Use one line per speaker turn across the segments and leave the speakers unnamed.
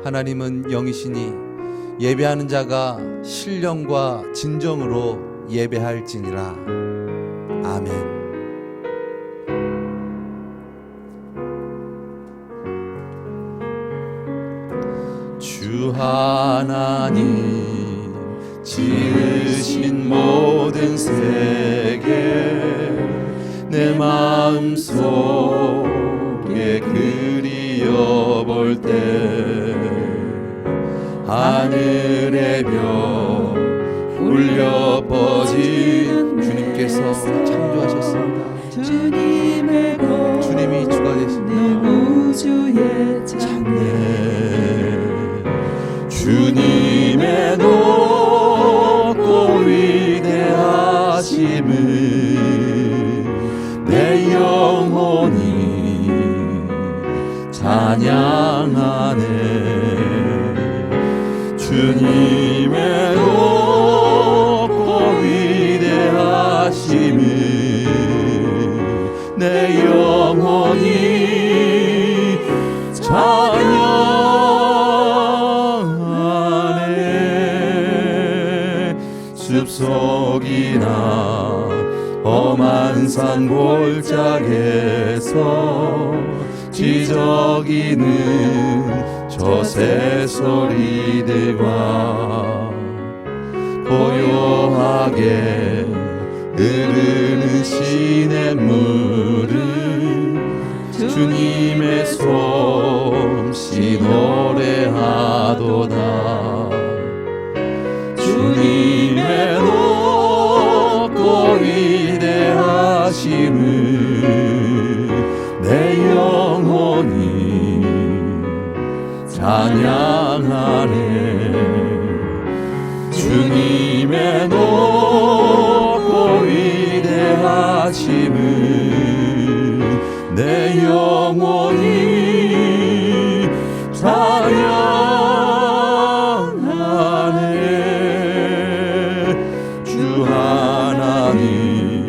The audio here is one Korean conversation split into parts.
하나님은 영이시니 예배하는 자가 신령과 진정으로 예배할지니라. 아멘. 주 하나님 지으신 모든 세계 내 마음속에 그리어볼 때 하늘의 별 울려 퍼진 주님께서 창조하셨습니다. 주님이 주가 되십니다.
우주의
찬네 주님의 높고 위대하심을 내 영혼이 찬양하네. 주님의 높고 위대하심을 내 영혼이 찬양하네. 숲속이나 험한 산 골짜기에서 지저귀는 저 새소리들과 고요하게 흐르는 시냇물을 주님의 솜씨 노래하도다. 주님의 높고 위대하심을 내 영혼이 찬양하네. 주님의 높고 위대하심을 내 영혼이 찬양하네. 주 하나님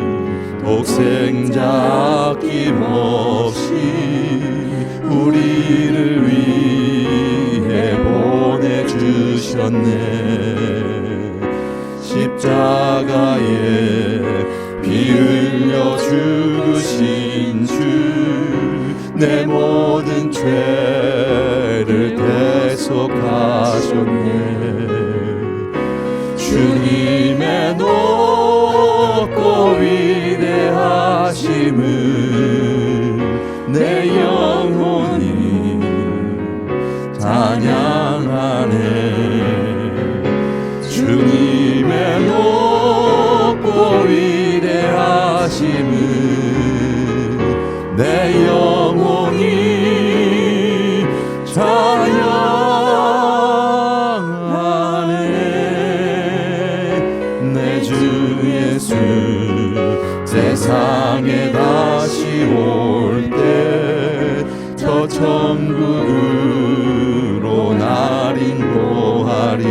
독생자 아낌없이 우리를 위해 보내주셨네. 십자가에 피 흘려 죽으신 주 내 모든 죄를 대속하셨네. 주님의 높고 위대하심을 내 영혼이 찬양하네. 주님의 높고 위대하심을 내 영혼이 찬양하네. 내 주 예수 세상에 다시 올 때 저 천국으로 날 인도하리.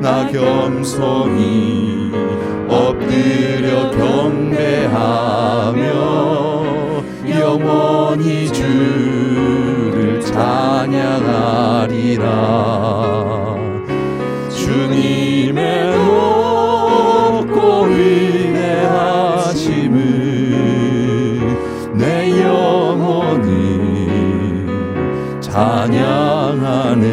나 겸손히 엎드려 경배하며 영원히 주를 찬양하리라. 주님의 높고 위대하심을 내 영혼이 찬양하네.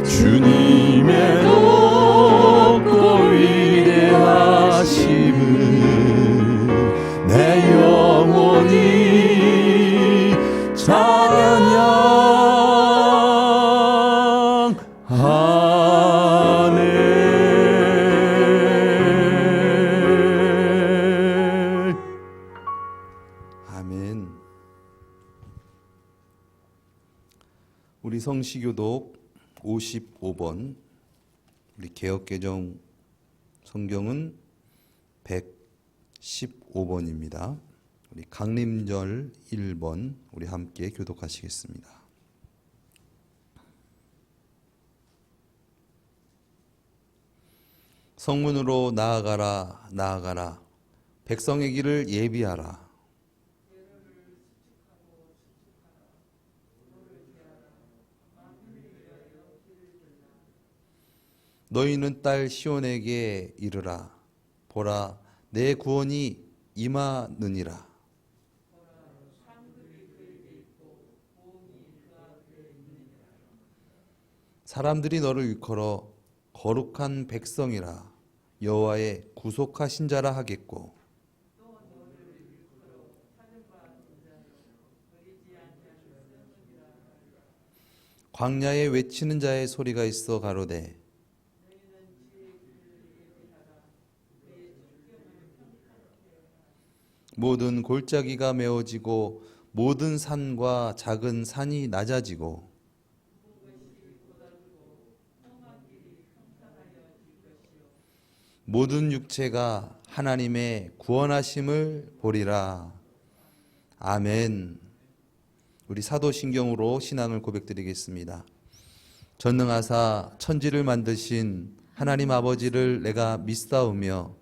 주님의 높고 위대하심을 내 영혼이 찬양하네. 아멘. 우리 성시교독 55번 우리 개역개정 성경은 115번입니다. 우리 강림절 1번 우리 함께 교독하시겠습니다. 성문으로 나아가라 나아가라 백성의 길을 예비하라. 너희는 딸 시온에게 이르라. 보라, 내 구원이 임하느니라. 사람들이 너를 일컬어 거룩한 백성이라, 여호와의 구속하신 자라 하겠고, 광야에 외치는 자의 소리가 있어 가로되, 모든 골짜기가 메워지고 모든 산과 작은 산이 낮아지고 모든 육체가 하나님의 구원하심을 보리라. 아멘. 우리 사도신경으로 신앙을 고백드리겠습니다. 전능하사 천지를 만드신 하나님 아버지를 내가 믿사오며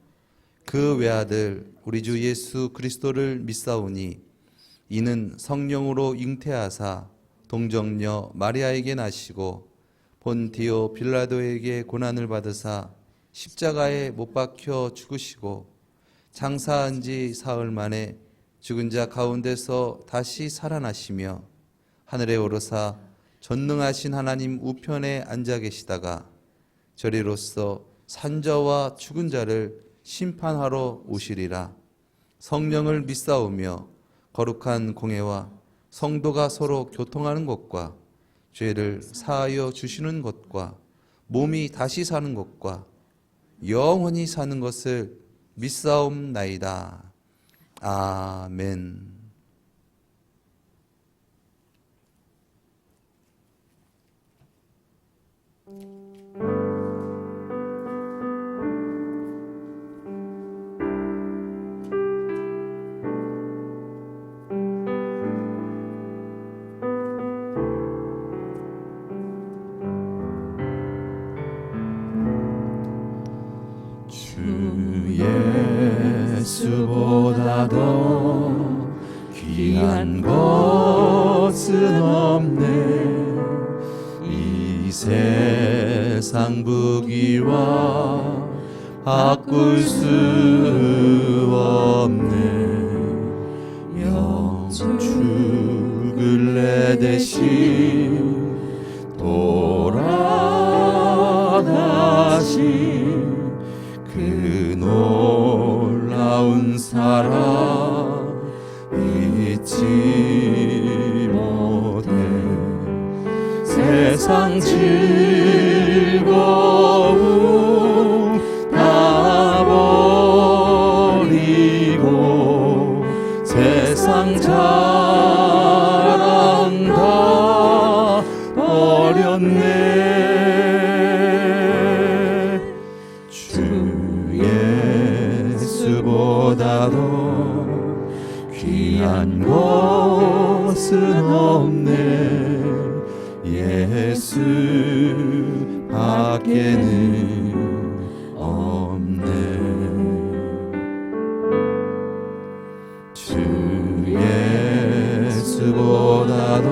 그 외아들 우리 주 예수 그리스도를 믿사오니 이는 성령으로 잉태하사 동정녀 마리아에게 나시고 본디오 빌라도에게 고난을 받으사 십자가에 못 박혀 죽으시고 장사한 지 사흘 만에 죽은 자 가운데서 다시 살아나시며 하늘에 오르사 전능하신 하나님 우편에 앉아 계시다가 저리로서 산자와 죽은 자를 심판하러 오시리라. 성령을 믿사오며 거룩한 공회와 성도가 서로 교통하는 것과 죄를 사하여 주시는 것과 몸이 다시 사는 것과 영원히 사는 것을 믿사옵나이다. 아멘.
예수보다 더 귀한 것은 없네. 이 세상 부귀와 바꿀 수 없네. 영축을 내 대신 돌아가신 그 놀라운 사랑 잊지 못해. 세상 즐거움 다 버리고 세상 자랑 다 버렸네. 예수보다도 귀한 것은 없네. 예수 밖에는 없네. 주 예수보다도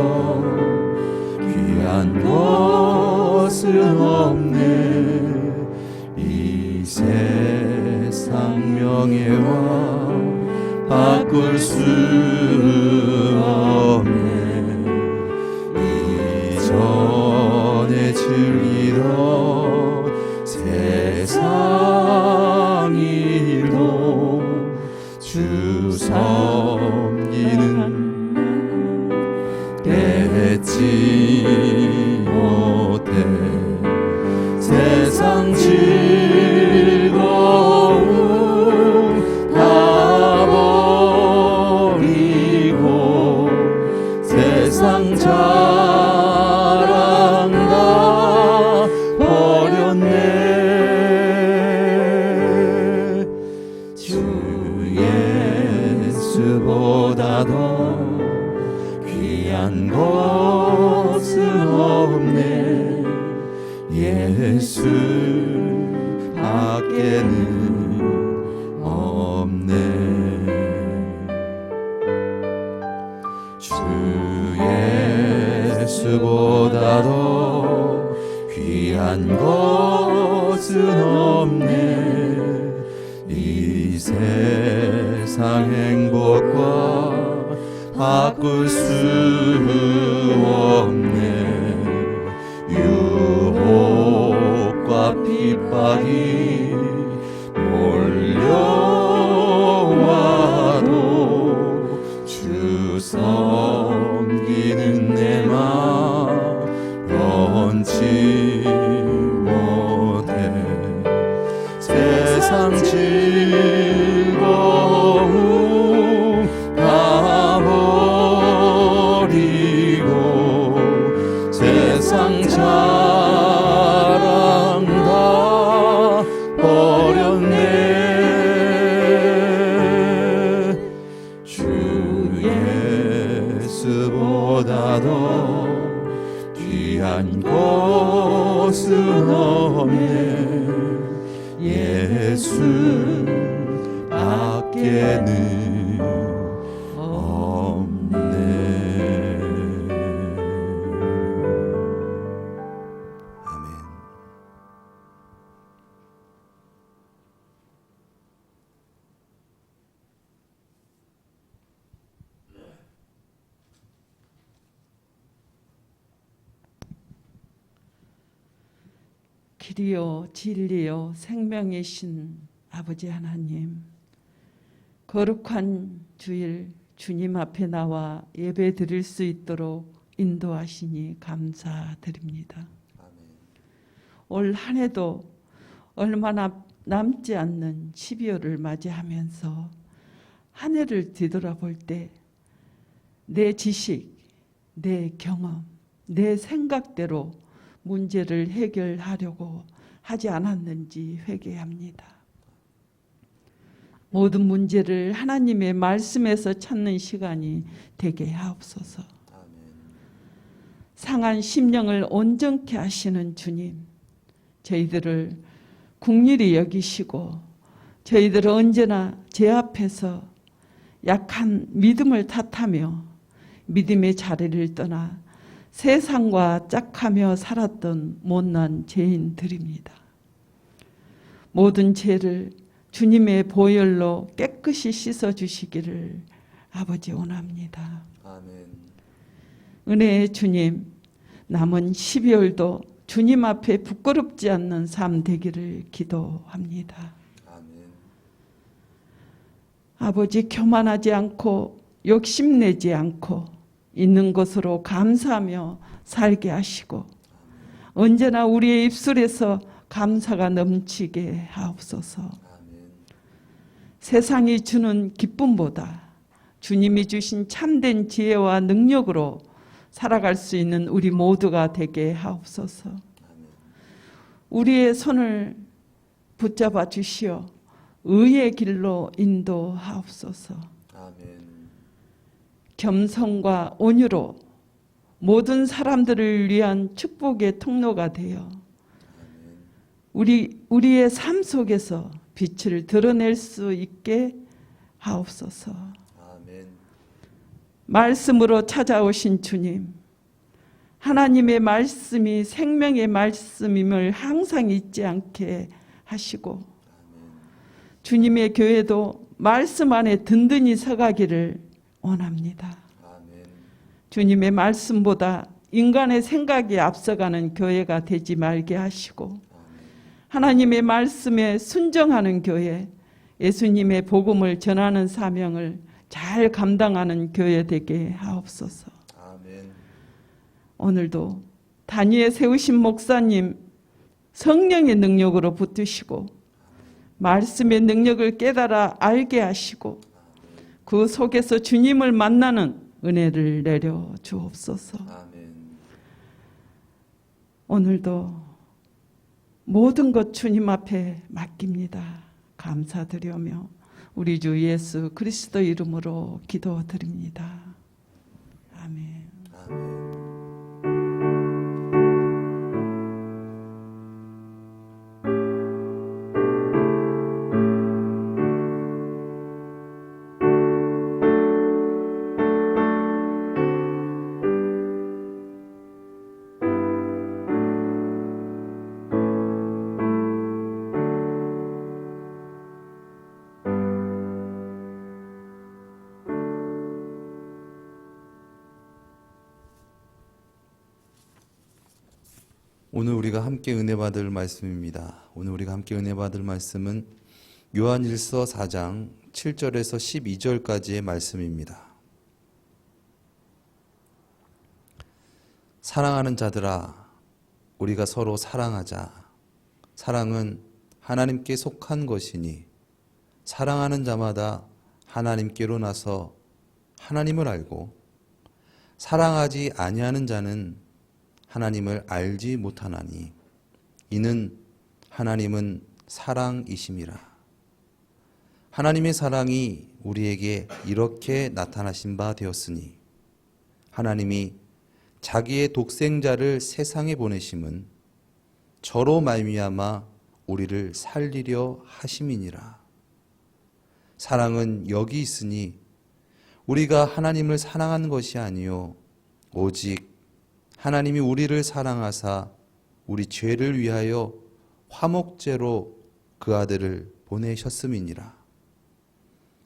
귀한 것은 없네. 이 세상 명예와 바꿀 수 없네. 이전에 즐기던 세상 일도 주 섬기는 깨지 못해. 세상 즐거움 다 버리고 세상 자랑 다 버렸네. 주 예수보다도 귀한 것은 없네. 예수 밖에는 없네. 주 예수보다도 귀한 것은 없네. 이 세상 행복과 바꿀 수 없네. 유혹과 핍박이 몰려와도 주 섬기는 내 맘 변치 못해. 세상 즐거움 다 버리고 세상 자랑 다 버렸네. 주 예수보다도 귀한 것은 없네. 예수 밖에는 없네.
아멘.
길이요 진리요 생명이신 아버지 하나님, 거룩한 주일 주님 앞에 나와 예배 드릴 수 있도록 인도하시니 감사드립니다. 올 한 해도 얼마나 남지 않는 12월을 맞이하면서 한 해를 뒤돌아볼 때 내 지식, 내 경험, 내 생각대로 문제를 해결하려고 하지 않았는지 회개합니다. 모든 문제를 하나님의 말씀에서 찾는 시간이 되게 하옵소서. 상한 심령을 온전케 하시는 주님, 저희들을 긍휼히 여기시고 저희들은 언제나 제 앞에서 약한 믿음을 탓하며 믿음의 자리를 떠나 세상과 짝하며 살았던 못난 죄인들입니다. 모든 죄를 주님의 보혈로 깨끗이 씻어주시기를 아버지 원합니다.
아멘.
은혜의 주님, 남은 12월도 주님 앞에 부끄럽지 않는 삶 되기를 기도합니다.
아멘.
아버지, 교만하지 않고 욕심내지 않고 있는 것으로 감사하며 살게 하시고 언제나 우리의 입술에서 감사가 넘치게 하옵소서.
아멘.
세상이 주는 기쁨보다 주님이 주신 참된 지혜와 능력으로 살아갈 수 있는 우리 모두가 되게 하옵소서. 우리의 손을 붙잡아 주시어 의의 길로 인도하옵소서.
아멘.
겸손과 온유로 모든 사람들을 위한 축복의 통로가 되어 우리의 삶 속에서 빛을 드러낼 수 있게 하옵소서.
아멘.
말씀으로 찾아오신 주님, 하나님의 말씀이 생명의 말씀임을 항상 잊지 않게 하시고 주님의 교회도 말씀 안에 든든히 서가기를 원합니다.
아멘.
주님의 말씀보다 인간의 생각이 앞서가는 교회가 되지 말게 하시고 하나님의 말씀에 순종하는 교회, 예수님의 복음을 전하는 사명을 잘 감당하는 교회 되게 하옵소서.
아멘.
오늘도 단위에 세우신 목사님 성령의 능력으로 붙드시고 말씀의 능력을 깨달아 알게 하시고 그 속에서 주님을 만나는 은혜를 내려 주옵소서.
아멘.
오늘도 모든 것 주님 앞에 맡깁니다. 감사드리며 우리 주 예수 그리스도 이름으로 기도드립니다. 아멘.
아멘. 오늘 우리가 함께 은혜 받을 말씀입니다. 오늘 우리가 함께 은혜 받을 말씀은 요한일서 4장 7절에서 12절까지의 말씀입니다. 사랑하는 자들아, 우리가 서로 사랑하자. 사랑은 하나님께 속한 것이니 사랑하는 자마다 하나님께로 나서 하나님을 알고 사랑하지 아니하는 자는 하나님을 알지 못하나니 이는 하나님은 사랑이심이라. 하나님의 사랑이 우리에게 이렇게 나타나신 바 되었으니 하나님이 자기의 독생자를 세상에 보내심은 저로 말미암아 우리를 살리려 하심이니라. 사랑은 여기 있으니 우리가 하나님을 사랑한 것이 아니요 오직 하나님이 우리를 사랑하사 우리 죄를 위하여 화목제로 그 아들을 보내셨음이니라.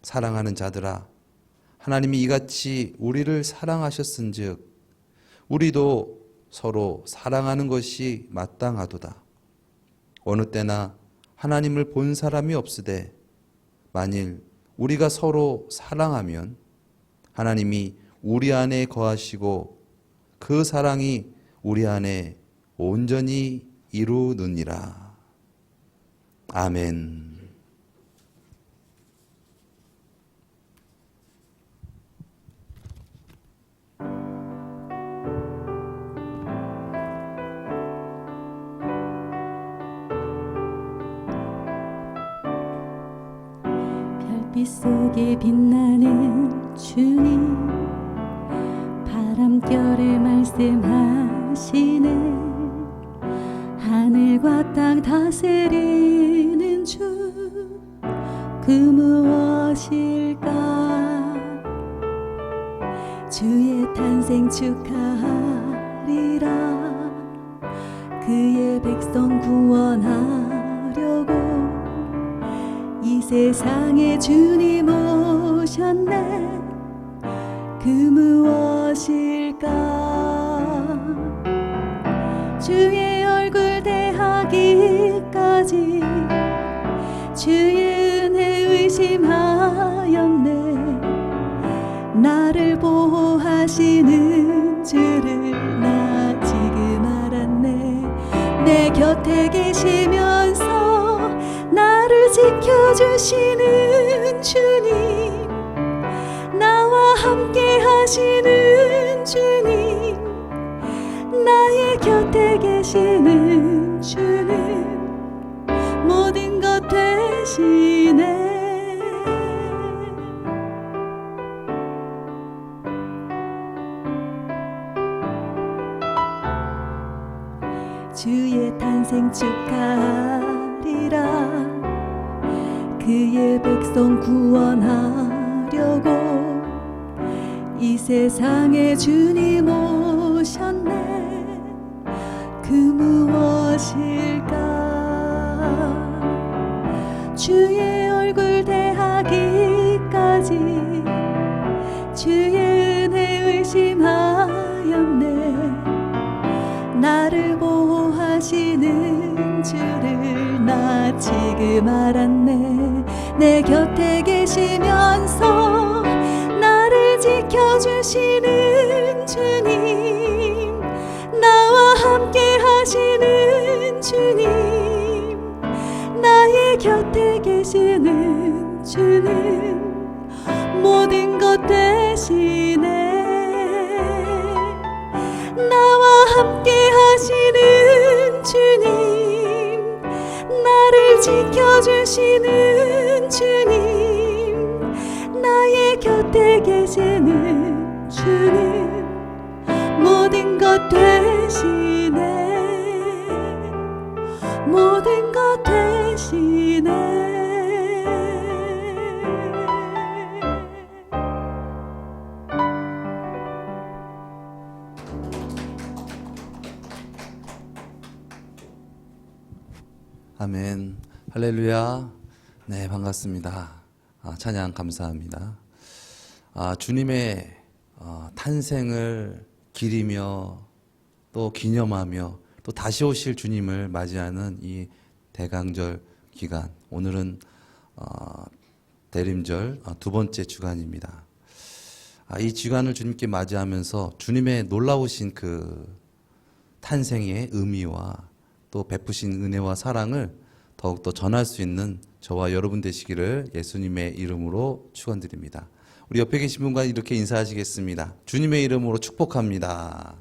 사랑하는 자들아, 하나님이 이같이 우리를 사랑하셨은즉 우리도 서로 사랑하는 것이 마땅하도다. 어느 때나 하나님을 본 사람이 없으되 만일 우리가 서로 사랑하면 하나님이 우리 안에 거하시고 그 사랑이 우리 안에 온전히 이루느니라. 아멘.
별빛 속에 빛나는 주님, 바람결에 말씀하시네. 하늘과 땅 다스리는 주, 그 무엇일까? 주의 탄생 축하하리라. 그의 백성 구원하려고 이 세상에 주님 오셨네. 그 무엇일까? 주의 얼굴 대하기까지 주의 은혜 의심하였네. 나를 보호하시는 주를 나 지금 알았네. 내 곁에 계시면서 나를 지켜주시는 주님, 나와 함께 하시는 주님, 나의 곁에 계시는 주는 모든 것 되시네. 주의 탄생 축하하리라. 그의 백성 구원하려고 이 세상에 주님 오셨네. 그 무엇일까? 주의 얼굴 대하기까지 주의 은혜 의심하였네. 나를 보호하시는 주를 나 지금 알았네. 내 곁에 계시면서 나를 지켜주시는 주님, 나와 함께 하시는 주님, 나의 곁에 계시는 주는 모든 것 되시네. 나와 함께 하시는 주님, 나를 지켜주시는 주님, 나의 곁에 계시는 주는 모든 것 되시네. 모든 것 되시네.
아멘. 할렐루야. 네, 반갑습니다. 찬양 감사합니다. 주님의 탄생을 기리며 또 기념하며 또 다시 오실 주님을 맞이하는 이 대강절 기간, 오늘은 대림절 두 번째 주간입니다. 이 주간을 주님께 맞이하면서 주님의 놀라우신 그 탄생의 의미와 또 베푸신 은혜와 사랑을 더욱더 전할 수 있는 저와 여러분 되시기를 예수님의 이름으로 축원드립니다. 우리 옆에 계신 분과 이렇게 인사하시겠습니다. 주님의 이름으로 축복합니다.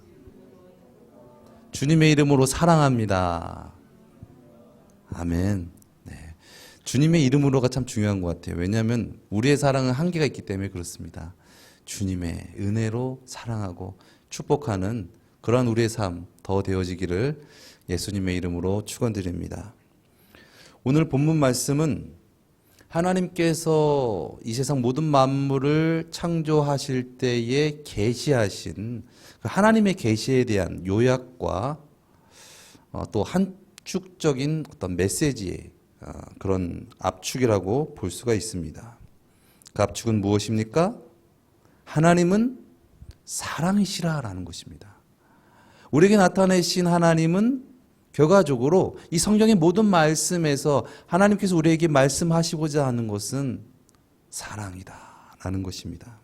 주님의 이름으로 사랑합니다. 아멘. 네. 주님의 이름으로가 참 중요한 것 같아요. 왜냐하면 우리의 사랑은 한계가 있기 때문에 그렇습니다. 주님의 은혜로 사랑하고 축복하는 그러한 우리의 삶 더 되어지기를 예수님의 이름으로 축원드립니다. 오늘 본문 말씀은 하나님께서 이 세상 모든 만물을 창조하실 때에 계시하신 하나님의 계시에 대한 요약과 또 한축적인 어떤 메시지의 그런 압축이라고 볼 수가 있습니다. 그 압축은 무엇입니까? 하나님은 사랑이시라라는 것입니다. 우리에게 나타내신 하나님은 결과적으로 이 성경의 모든 말씀에서 하나님께서 우리에게 말씀하시고자 하는 것은 사랑이다라는 것입니다.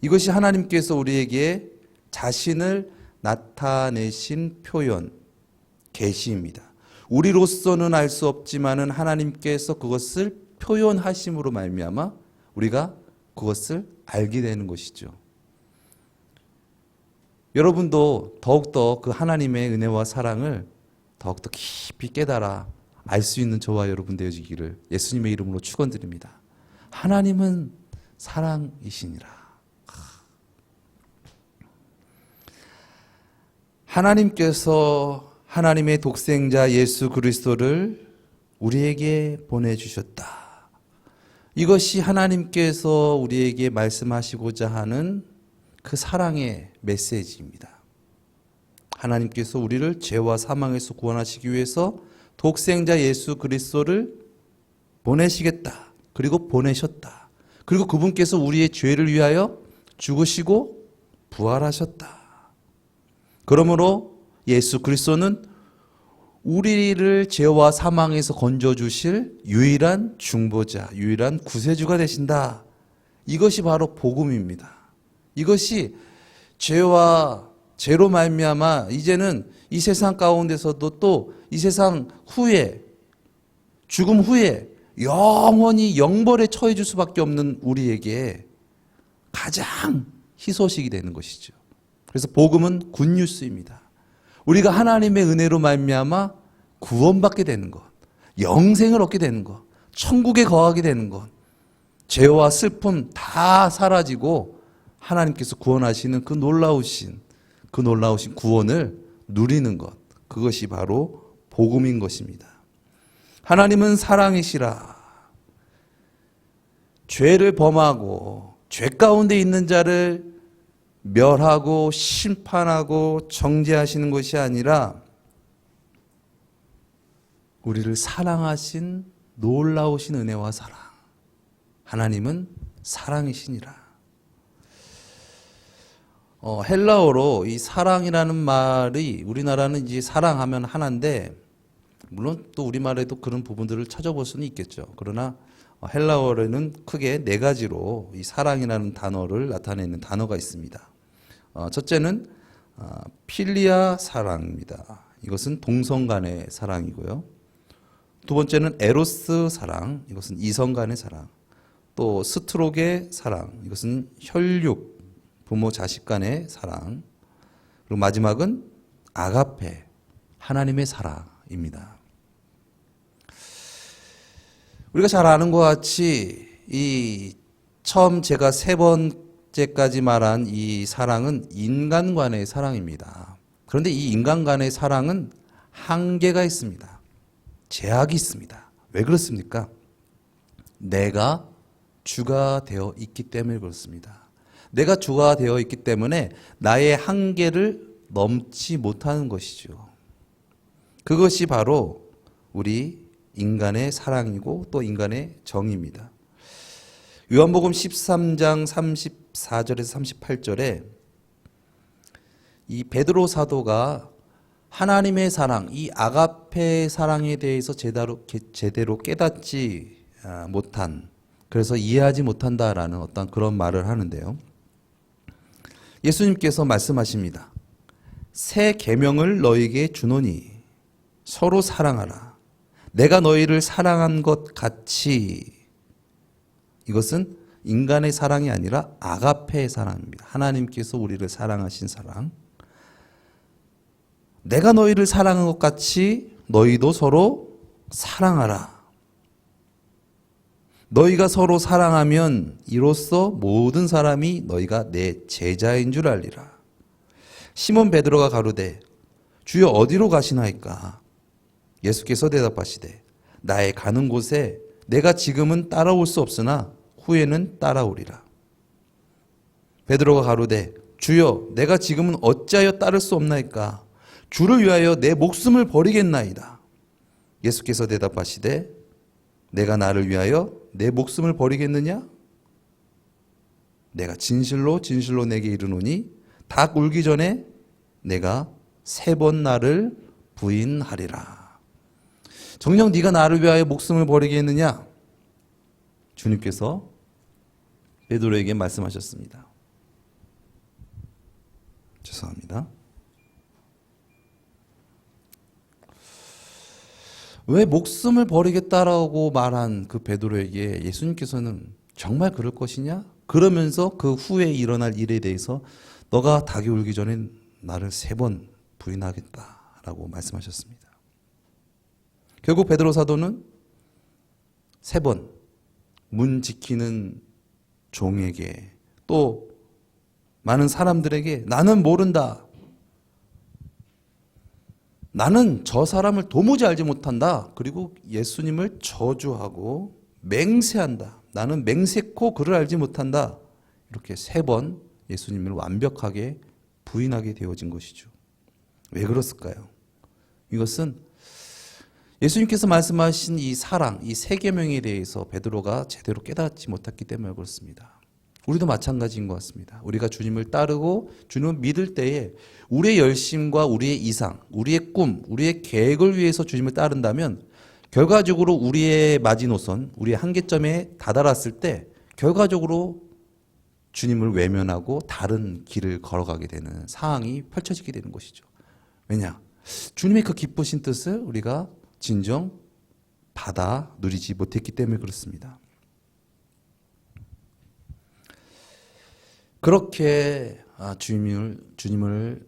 이것이 하나님께서 우리에게 자신을 나타내신 표현, 계시입니다. 우리로서는 알 수 없지만은 하나님께서 그것을 표현하심으로 말미암아 우리가 그것을 알게 되는 것이죠. 여러분도 더욱더 그 하나님의 은혜와 사랑을 더욱더 깊이 깨달아 알 수 있는 저와 여러분 되어지기를 예수님의 이름으로 축원드립니다. 하나님은 사랑이시니라. 하나님께서 하나님의 독생자 예수 그리스도를 우리에게 보내주셨다. 이것이 하나님께서 우리에게 말씀하시고자 하는 그 사랑의 메시지입니다. 하나님께서 우리를 죄와 사망에서 구원하시기 위해서 독생자 예수 그리스도를 보내시겠다. 그리고 보내셨다. 그리고 그분께서 우리의 죄를 위하여 죽으시고 부활하셨다. 그러므로 예수 그리스도는 우리를 죄와 사망에서 건져주실 유일한 중보자, 유일한 구세주가 되신다. 이것이 바로 복음입니다. 이것이 죄로 말미암아 이제는 이 세상 가운데서도 또 이 세상 후에 죽음 후에 영원히 영벌에 처해 줄 수밖에 없는 우리에게 가장 희소식이 되는 것이죠. 그래서 복음은 굿뉴스입니다. 우리가 하나님의 은혜로 말미암아 구원받게 되는 것, 영생을 얻게 되는 것, 천국에 거하게 되는 것, 죄와 슬픔 다 사라지고 하나님께서 구원하시는 그 놀라우신 구원을 누리는 것, 그것이 바로 복음인 것입니다. 하나님은 사랑이시라. 죄를 범하고 죄 가운데 있는 자를 멸하고 심판하고 정죄하시는 것이 아니라 우리를 사랑하신 놀라우신 은혜와 사랑. 하나님은 사랑이시니라. 헬라어로 이 사랑이라는 말이 우리나라는 이제 사랑하면 하나인데 물론 또 우리말에도 그런 부분들을 찾아볼 수는 있겠죠. 그러나 헬라어로는 크게 네 가지로 이 사랑이라는 단어를 나타내는 단어가 있습니다. 첫째는 필리아 사랑입니다. 이것은 동성 간의 사랑이고요. 두 번째는 에로스 사랑, 이것은 이성 간의 사랑. 또 스트로게 사랑, 이것은 혈육, 부모 자식 간의 사랑. 그리고 마지막은 아가페, 하나님의 사랑입니다. 우리가 잘 아는 것 같이 이 처음 제가 세 번째까지 말한 이 사랑은 인간 간의 사랑입니다. 그런데 이 인간 간의 사랑은 한계가 있습니다. 제약이 있습니다. 왜 그렇습니까? 내가 주가 되어 있기 때문에 그렇습니다. 내가 주가 되어 있기 때문에 나의 한계를 넘지 못하는 것이죠. 그것이 바로 우리 인간의 사랑이고 또 인간의 정의입니다. 요한복음 13장 34절에서 38절에 이 베드로 사도가 하나님의 사랑, 이 아가페 사랑에 대해서 제대로 깨닫지 못한, 그래서 이해하지 못한다라는 어떤 그런 말을 하는데요. 예수님께서 말씀하십니다. 새 계명을 너희에게 주노니 서로 사랑하라. 내가 너희를 사랑한 것 같이. 이것은 인간의 사랑이 아니라 아가페의 사랑입니다. 하나님께서 우리를 사랑하신 사랑. 내가 너희를 사랑한 것 같이 너희도 서로 사랑하라. 너희가 서로 사랑하면 이로써 모든 사람이 너희가 내 제자인 줄 알리라. 시몬 베드로가 가로되 주여 어디로 가시나이까? 예수께서 대답하시되 나의 가는 곳에 내가 지금은 따라올 수 없으나 후에는 따라오리라. 베드로가 가로되 주여 내가 지금은 어찌하여 따를 수 없나이까? 주를 위하여 내 목숨을 버리겠나이다. 예수께서 대답하시되 내가 나를 위하여 내 목숨을 버리겠느냐? 내가 진실로 진실로 내게 이르노니 닭 울기 전에 내가 3번 나를 부인하리라. 정녕 네가 나를 위하여 목숨을 버리겠느냐? 주님께서 베드로에게 말씀하셨습니다. 죄송합니다. 왜 목숨을 버리겠다라고 말한 그 베드로에게 예수님께서는 정말 그럴 것이냐? 그러면서 그 후에 일어날 일에 대해서 너가 닭이 울기 전에 나를 3번 부인하겠다라고 말씀하셨습니다. 결국 베드로 사도는 3번 문 지키는 종에게 또 많은 사람들에게 나는 모른다. 나는 저 사람을 도무지 알지 못한다. 그리고 예수님을 저주하고 맹세한다. 나는 맹세코 그를 알지 못한다. 이렇게 3번 예수님을 완벽하게 부인하게 되어진 것이죠. 왜 그렇을까요? 이것은 예수님께서 말씀하신 이 사랑, 이 3계명에 대해서 베드로가 제대로 깨닫지 못했기 때문에 그렇습니다. 우리도 마찬가지인 것 같습니다. 우리가 주님을 따르고 주님을 믿을 때에 우리의 열심과 우리의 이상, 우리의 꿈, 우리의 계획을 위해서 주님을 따른다면 결과적으로 우리의 마지노선, 우리의 한계점에 다다랐을 때 결과적으로 주님을 외면하고 다른 길을 걸어가게 되는 상황이 펼쳐지게 되는 것이죠. 왜냐? 주님의 그 기쁘신 뜻을 우리가 진정 받아 누리지 못했기 때문에 그렇습니다. 그렇게 주님을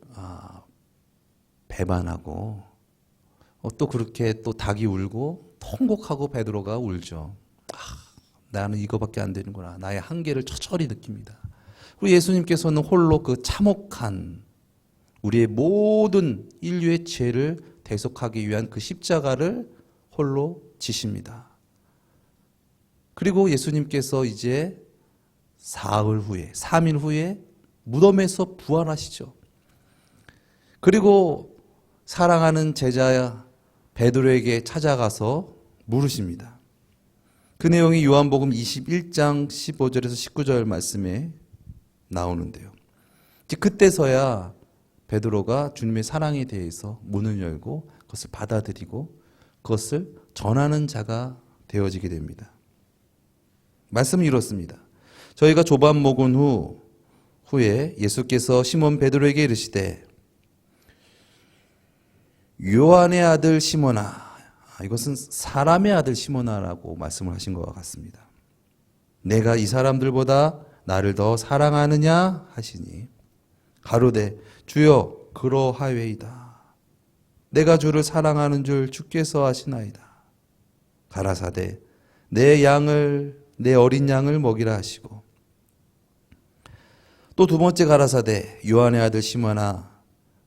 배반하고 또 그렇게 또 닭이 울고 통곡하고 베드로가 울죠. 나는 이거밖에 안 되는구나. 나의 한계를 처절히 느낍니다. 그리고 예수님께서는 홀로 그 참혹한 우리의 모든 인류의 죄를 대속하기 위한 그 십자가를 홀로 지십니다. 그리고 예수님께서 이제 사흘 후에, 3일 후에 무덤에서 부활하시죠. 그리고 사랑하는 제자 베드로에게 찾아가서 물으십니다. 그 내용이 요한복음 21장 15절에서 19절 말씀에 나오는데요. 그때서야 베드로가 주님의 사랑에 대해서 문을 열고 그것을 받아들이고 그것을 전하는 자가 되어지게 됩니다. 말씀은 이렇습니다. 저희가 조반 먹은 후에 예수께서 시몬 베드로에게 이르시되 요한의 아들 시몬아, 이것은 사람의 아들 시몬아라고 말씀을 하신 것 같습니다. 내가 이 사람들보다 나를 더 사랑하느냐 하시니 가로되 주여 그러하외이다. 내가 주를 사랑하는 줄 주께서 아시나이다. 가라사대 내 어린 양을 먹이라 하시고 또 2번째 가라사대 요한의 아들 시몬아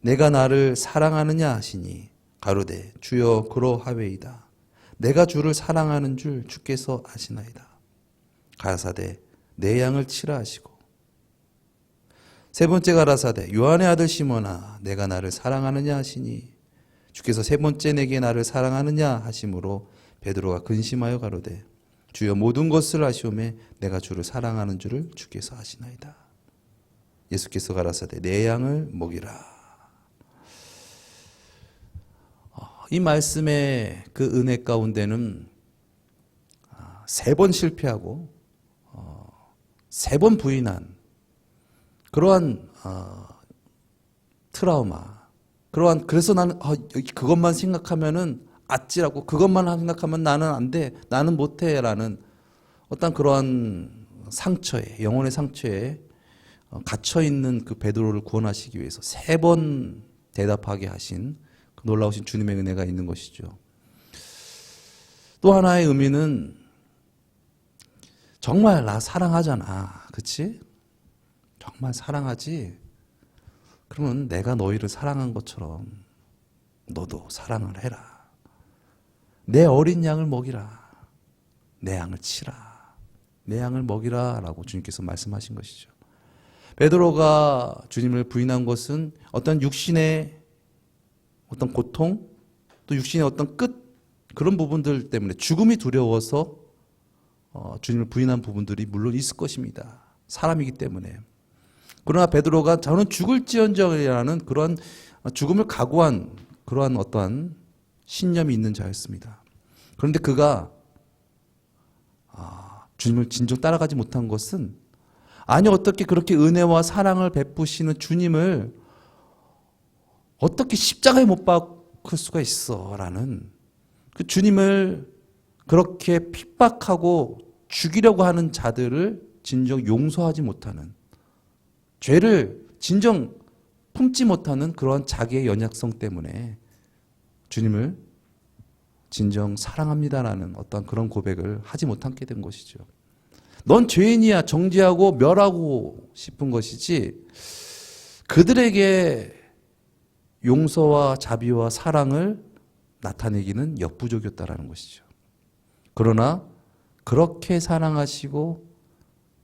내가 나를 사랑하느냐 하시니 가로되 주여 그러하외이다. 내가 주를 사랑하는 줄 주께서 아시나이다. 가라사대 내 양을 치라 하시고 3번째 가라사대 요한의 아들 시몬아 내가 나를 사랑하느냐 하시니 주께서 3번째 내게 나를 사랑하느냐 하심으로 베드로가 근심하여 가로되 주여 모든 것을 아시오매 내가 주를 사랑하는 줄을 주께서 아시나이다. 예수께서 가라사대 내 양을 먹이라. 이 말씀의 그 은혜 가운데는 3번 실패하고 3번 부인한 그러한 트라우마, 그래서 나는 그것만 생각하면은 아찔하고 그것만 생각하면 나는 안 돼, 나는 못해라는 어떤 그러한 상처에, 영혼의 상처에 갇혀 있는 그 베드로를 구원하시기 위해서 3번 대답하게 하신 그 놀라우신 주님의 은혜가 있는 것이죠. 또 하나의 의미는 정말 나 사랑하잖아, 그치? 정말 사랑하지? 그러면 내가 너희를 사랑한 것처럼 너도 사랑을 해라. 내 어린 양을 먹이라. 내 양을 치라. 내 양을 먹이라 라고 주님께서 말씀하신 것이죠. 베드로가 주님을 부인한 것은 어떤 육신의 어떤 고통, 또 육신의 어떤 끝, 그런 부분들 때문에 죽음이 두려워서 주님을 부인한 부분들이 물론 있을 것입니다. 사람이기 때문에. 그러나 베드로가 저는 죽을지언정이라는 그러한 죽음을 각오한 그러한 어떠한 신념이 있는 자였습니다. 그런데 그가 주님을 진정 따라가지 못한 것은 아니 어떻게 그렇게 은혜와 사랑을 베푸시는 주님을 어떻게 십자가에 못 박을 수가 있어 라는 그 주님을 그렇게 핍박하고 죽이려고 하는 자들을 진정 용서하지 못하는, 죄를 진정 품지 못하는 그러한 자기의 연약성 때문에 주님을 진정 사랑합니다라는 어떤 그런 고백을 하지 못하게 된 것이죠. 넌 죄인이야 정죄하고 멸하고 싶은 것이지 그들에게 용서와 자비와 사랑을 나타내기는 역부족이었다라는 것이죠. 그러나 그렇게 사랑하시고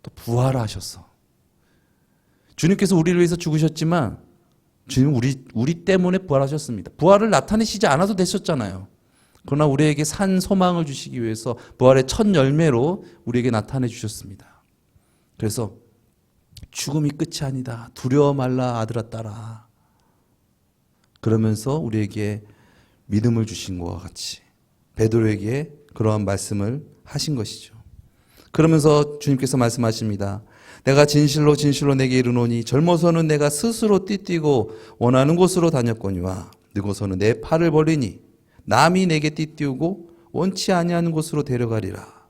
또 부활하셔서 주님께서 우리를 위해서 죽으셨지만 주님은 우리 때문에 부활하셨습니다. 부활을 나타내시지 않아도 되셨잖아요. 그러나 우리에게 산 소망을 주시기 위해서 부활의 첫 열매로 우리에게 나타내 주셨습니다. 그래서 죽음이 끝이 아니다. 두려워 말라 아들아 딸아. 그러면서 우리에게 믿음을 주신 것과 같이 베드로에게 그러한 말씀을 하신 것이죠. 그러면서 주님께서 말씀하십니다. 내가 진실로 진실로 내게 이르노니 젊어서는 내가 스스로 띠뛰고 원하는 곳으로 다녔거니와 늙어서는 내 팔을 벌리니 남이 내게 띠띠우고 원치 아니하는 곳으로 데려가리라.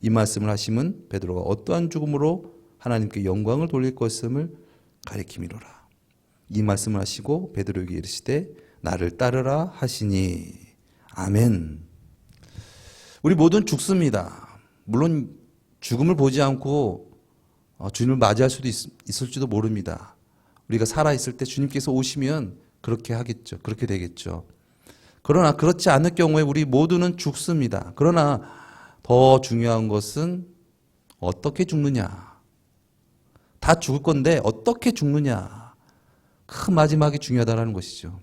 이 말씀을 하심은 베드로가 어떠한 죽음으로 하나님께 영광을 돌릴 것임을 가리킴이로라. 이 말씀을 하시고 베드로에게 이르시되 나를 따르라 하시니. 아멘. 우리 모두는 죽습니다. 물론 죽음을 보지 않고 주님을 맞이할 수도 있을지도 모릅니다. 우리가 살아있을 때 주님께서 오시면 그렇게 하겠죠. 그렇게 되겠죠. 그러나 그렇지 않을 경우에 우리 모두는 죽습니다. 그러나 더 중요한 것은 어떻게 죽느냐. 다 죽을 건데 어떻게 죽느냐. 그 마지막이 중요하다는 것이죠.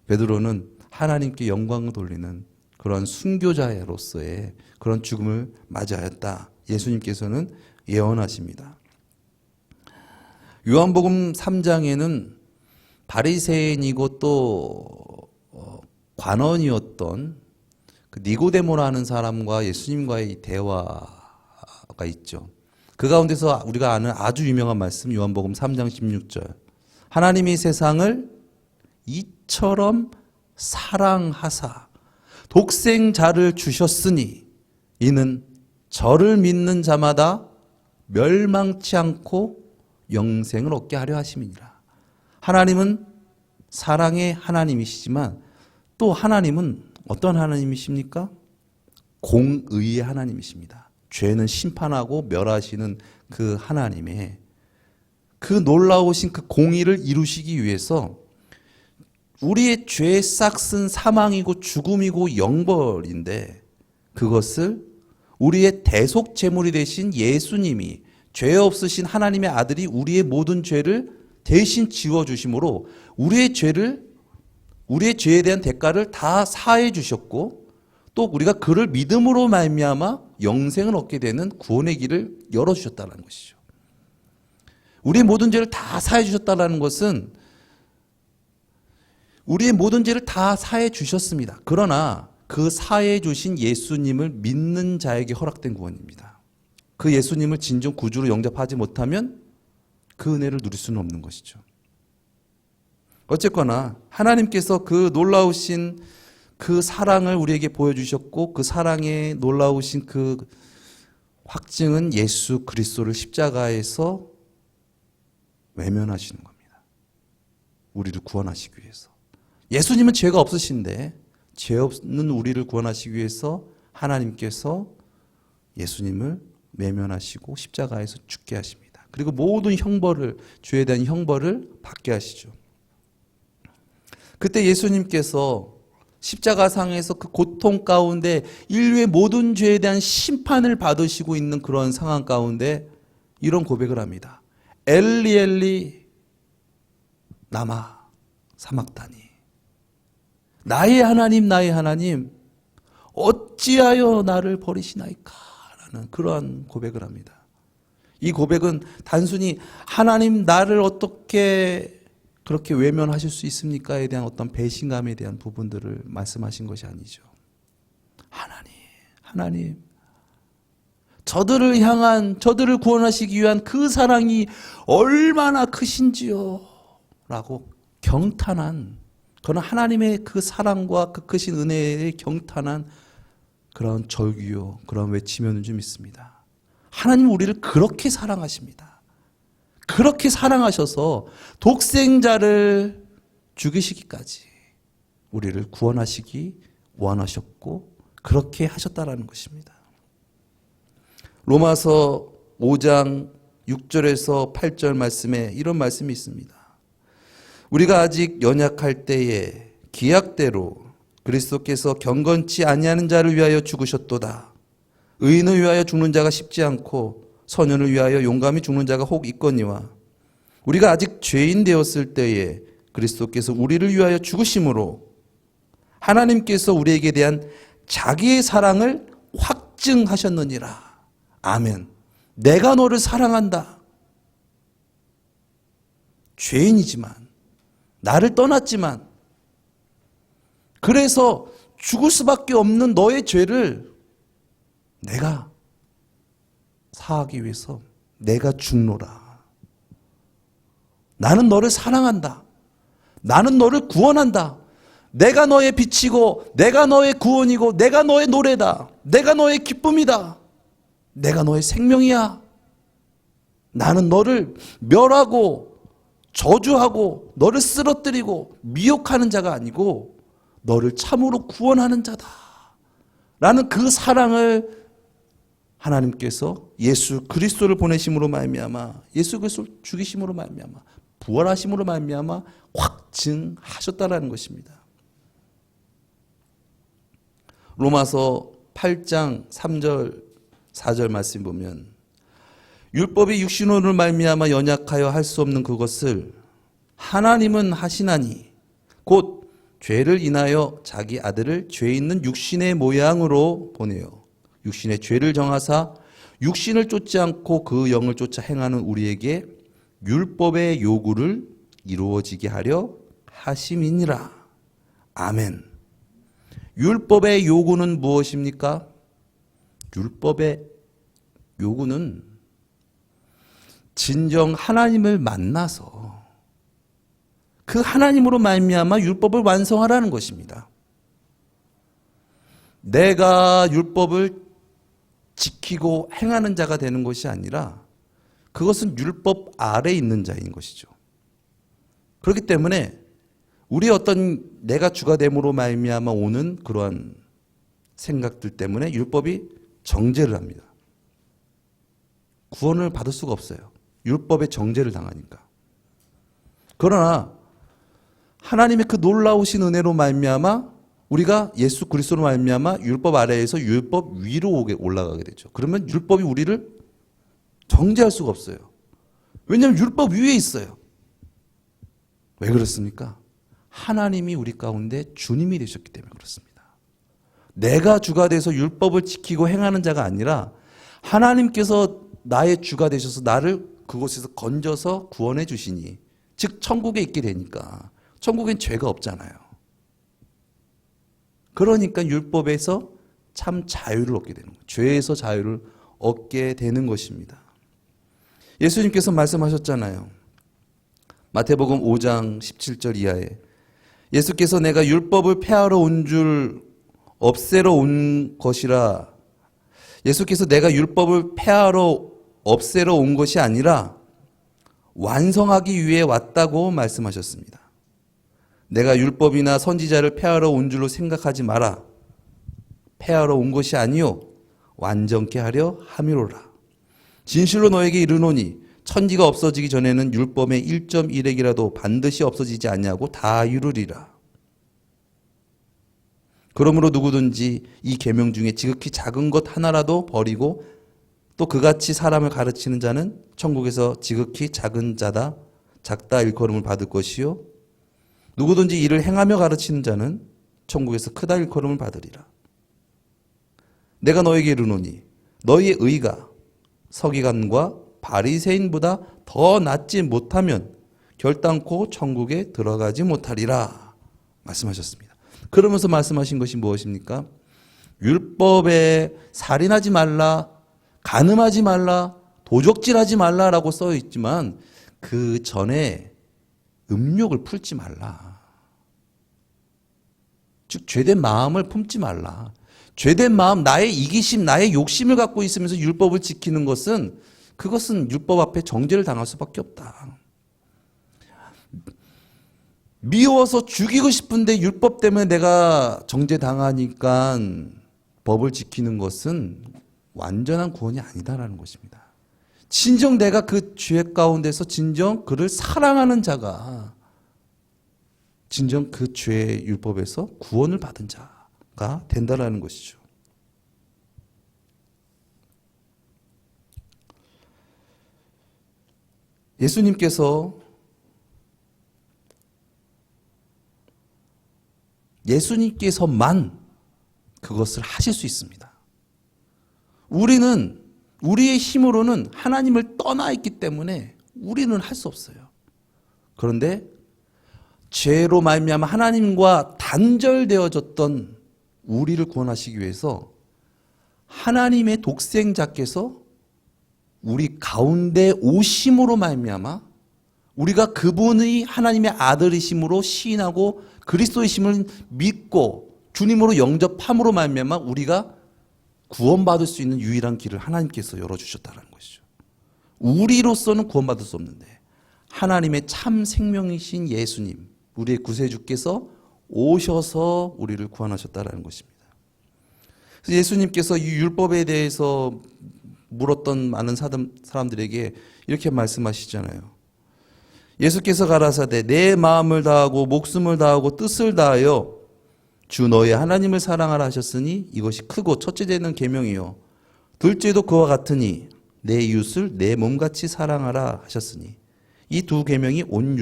베드로는 하나님께 영광을 돌리는 그런 순교자로서의 그런 죽음을 맞이하였다. 예수님께서는 예언하십니다. 요한복음 3장에는 바리새인이고 또 관원이었던 그 니고데모라는 사람과 예수님과의 대화가 있죠. 그 가운데서 우리가 아는 아주 유명한 말씀 요한복음 3장 16절. 하나님이 세상을 이처럼 사랑하사 독생자를 주셨으니 이는 저를 믿는 자마다 멸망치 않고 영생을 얻게 하려 하심이니라. 하나님은 사랑의 하나님이시지만 또 하나님은 어떤 하나님이십니까? 공의의 하나님이십니다. 죄는 심판하고 멸하시는 그 하나님의 그 놀라우신 그 공의를 이루시기 위해서 우리의 죄의 싹은 사망이고 죽음이고 영벌인데 그것을 우리의 대속 제물이 되신 예수님이 죄 없으신 하나님의 아들이 우리의 모든 죄를 대신 지워주심으로 우리의 죄에 대한 대가를 다 사해 주셨고 또 우리가 그를 믿음으로 말미암아 영생을 얻게 되는 구원의 길을 열어주셨다는 것이죠. 우리의 모든 죄를 다 사해 주셨다는 것은 우리의 모든 죄를 다 사해 주셨습니다. 그러나 그 사해 주신 예수님을 믿는 자에게 허락된 구원입니다. 그 예수님을 진정 구주로 영접하지 못하면 그 은혜를 누릴 수는 없는 것이죠. 어쨌거나 하나님께서 그 놀라우신 그 사랑을 우리에게 보여주셨고 그 사랑의 놀라우신 그 확증은 예수 그리스도를 십자가에서 외면하시는 겁니다. 우리를 구원하시기 위해서. 예수님은 죄가 없으신데 죄 없는 우리를 구원하시기 위해서 하나님께서 예수님을 외면하시고 십자가에서 죽게 하십니다. 그리고 모든 형벌을, 죄에 대한 형벌을 받게 하시죠. 그때 예수님께서 십자가상에서 그 고통 가운데 인류의 모든 죄에 대한 심판을 받으시고 있는 그런 상황 가운데 이런 고백을 합니다. 엘리 엘리 나마 사막다니, 나의 하나님 어찌하여 나를 버리시나이까 라는 그러한 고백을 합니다. 이 고백은 단순히 하나님 나를 어떻게 그렇게 외면하실 수 있습니까에 대한 어떤 배신감에 대한 부분들을 말씀하신 것이 아니죠. 하나님 저들을 향한, 저들을 구원하시기 위한 그 사랑이 얼마나 크신지요 라고 경탄한, 그런 하나님의 그 사랑과 그 크신 은혜에 경탄한 그런 절규요, 그런 외치면은 좀 있습니다. 하나님 우리를 그렇게 사랑하십니다. 그렇게 사랑하셔서 독생자를 죽이시기까지 우리를 구원하시기 원하셨고 그렇게 하셨다라는 것입니다. 로마서 5장 6절에서 8절 말씀에 이런 말씀이 있습니다. 우리가 아직 연약할 때에 기약대로 그리스도께서 경건치 아니하는 자를 위하여 죽으셨도다. 의인을 위하여 죽는 자가 쉽지 않고 선연을 위하여 용감히 죽는 자가 혹 있거니와 우리가 아직 죄인 되었을 때에 그리스도께서 우리를 위하여 죽으심으로 하나님께서 우리에게 대한 자기의 사랑을 확증하셨느니라. 아멘. 내가 너를 사랑한다. 죄인이지만, 나를 떠났지만, 그래서 죽을 수밖에 없는 너의 죄를 내가 사하기 위해서 내가 죽노라. 나는 너를 사랑한다. 나는 너를 구원한다. 내가 너의 빛이고 내가 너의 구원이고 내가 너의 노래다. 내가 너의 기쁨이다. 내가 너의 생명이야. 나는 너를 멸하고 저주하고 너를 쓰러뜨리고 미혹하는 자가 아니고 너를 참으로 구원하는 자다. 라는 그 사랑을 하나님께서 예수 그리스도를 보내심으로 말미암아, 예수 그리스도를 죽이심으로 말미암아, 부활하심으로 말미암아 확증하셨다라는 것입니다. 로마서 8장 3절 4절 말씀 보면 율법이 육신으로 말미암아 연약하여 할 수 없는 그것을 하나님은 하시나니 곧 죄를 인하여 자기 아들을 죄 있는 육신의 모양으로 보내요. 육신의 죄를 정하사 육신을 쫓지 않고 그 영을 쫓아 행하는 우리에게 율법의 요구를 이루어지게 하려 하심이니라. 아멘. 율법의 요구는 무엇입니까? 율법의 요구는 진정 하나님을 만나서 그 하나님으로 말미암아 율법을 완성하라는 것입니다. 내가 율법을 지키고 행하는 자가 되는 것이 아니라 그것은 율법 아래에 있는 자인 것이죠. 그렇기 때문에 우리의 어떤 내가 주가 됨으로 말미암아 오는 그러한 생각들 때문에 율법이 정죄를 합니다. 구원을 받을 수가 없어요. 율법의 정죄를 당하니까. 그러나 하나님의 그 놀라우신 은혜로 말미암아 우리가 예수 그리스도로 말미암아 율법 아래에서 율법 위로 올라가게 되죠. 그러면 율법이 우리를 정죄할 수가 없어요. 왜냐하면 율법 위에 있어요. 왜 그렇습니까? 하나님이 우리 가운데 주님이 되셨기 때문에 그렇습니다. 내가 주가 돼서 율법을 지키고 행하는 자가 아니라 하나님께서 나의 주가 되셔서 나를 그곳에서 건져서 구원해 주시니, 즉 천국에 있게 되니까 천국엔 죄가 없잖아요. 그러니까 율법에서 참 자유를 얻게 되는 거예요. 죄에서 자유를 얻게 되는 것입니다. 예수님께서 말씀하셨잖아요. 마태복음 5장 17절 이하에 예수께서 내가 율법을 폐하러 온 줄 없애러 온 것이라, 예수께서 내가 율법을 폐하러 없애러 온 것이 아니라 완성하기 위해 왔다고 말씀하셨습니다. 내가 율법이나 선지자를 폐하러 온 줄로 생각하지 마라. 폐하러 온 것이 아니요 완전케 하려 함이로라. 진실로 너에게 이르노니 천지가 없어지기 전에는 율법의 1.1획이라도 반드시 없어지지 아니하고 다 이루리라. 그러므로 누구든지 이 계명 중에 지극히 작은 것 하나라도 버리고 또 그같이 사람을 가르치는 자는 천국에서 지극히 작은 자다, 작다 일컬음을 받을 것이요 누구든지 이를 행하며 가르치는 자는 천국에서 크다 일컬음을 받으리라. 내가 너에게 이르노니 너희의 의가 서기관과 바리새인보다 더 낫지 못하면 결단코 천국에 들어가지 못하리라 말씀하셨습니다. 그러면서 말씀하신 것이 무엇입니까? 율법에 살인하지 말라, 간음하지 말라, 도적질하지 말라라고 써 있지만 그 전에 음욕을 품지 말라. 즉 죄된 마음을 품지 말라. 죄된 마음, 나의 이기심, 나의 욕심을 갖고 있으면서 율법을 지키는 것은 그것은 율법 앞에 정죄를 당할 수밖에 없다. 미워서 죽이고 싶은데 율법 때문에 내가 정죄당하니까 법을 지키는 것은 완전한 구원이 아니다라는 것입니다. 진정 내가 그 죄 가운데서 진정 그를 사랑하는 자가 진정 그 죄의 율법에서 구원을 받은 자가 된다라는 것이죠. 예수님께서만 그것을 하실 수 있습니다. 우리는 우리의 힘으로는 하나님을 떠나 있기 때문에 우리는 할 수 없어요. 그런데 죄로 말미암아 하나님과 단절되어졌던 우리를 구원하시기 위해서 하나님의 독생자께서 우리 가운데 오심으로 말미암아 우리가 그분의 하나님의 아들이심으로 시인하고 그리스도이심을 믿고 주님으로 영접함으로 말미암아 우리가 구원받을 수 있는 유일한 길을 하나님께서 열어주셨다는 것이죠. 우리로서는 구원받을 수 없는데 하나님의 참 생명이신 예수님, 우리의 구세주께서 오셔서 우리를 구원하셨다는 것입니다. 그래서 예수님께서 이 율법에 대해서 물었던 많은 사람들에게 이렇게 말씀하시잖아요. 예수께서 가라사대 내 마음을 다하고 목숨을 다하고 뜻을 다하여 주 너의 하나님을 사랑하라 하셨으니 이것이 크고 첫째 되는 계명이요 둘째도 그와 같으니 내 이웃을 내 몸같이 사랑하라 하셨으니 이 두 계명이 온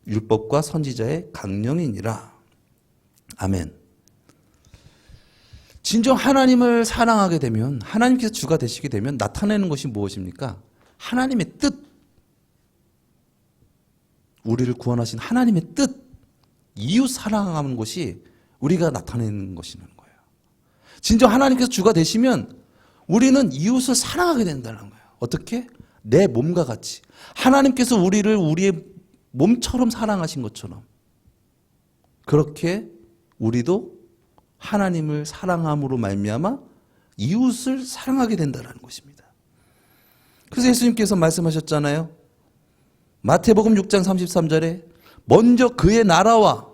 율법과 선지자의 강령이니라. 아멘. 진정 하나님을 사랑하게 되면 하나님께서 주가 되시게 되면 나타내는 것이 무엇입니까? 하나님의 뜻, 우리를 구원하신 하나님의 뜻, 이웃 사랑하는 것이 우리가 나타내는 것이라는 거예요. 진정 하나님께서 주가 되시면 우리는 이웃을 사랑하게 된다는 거예요. 어떻게? 내 몸과 같이. 하나님께서 우리를 우리의 몸처럼 사랑하신 것처럼 그렇게 우리도 하나님을 사랑함으로 말미암아 이웃을 사랑하게 된다는 것입니다. 그래서 예수님께서 말씀하셨잖아요. 마태복음 6장 33절에 먼저 그의 나라와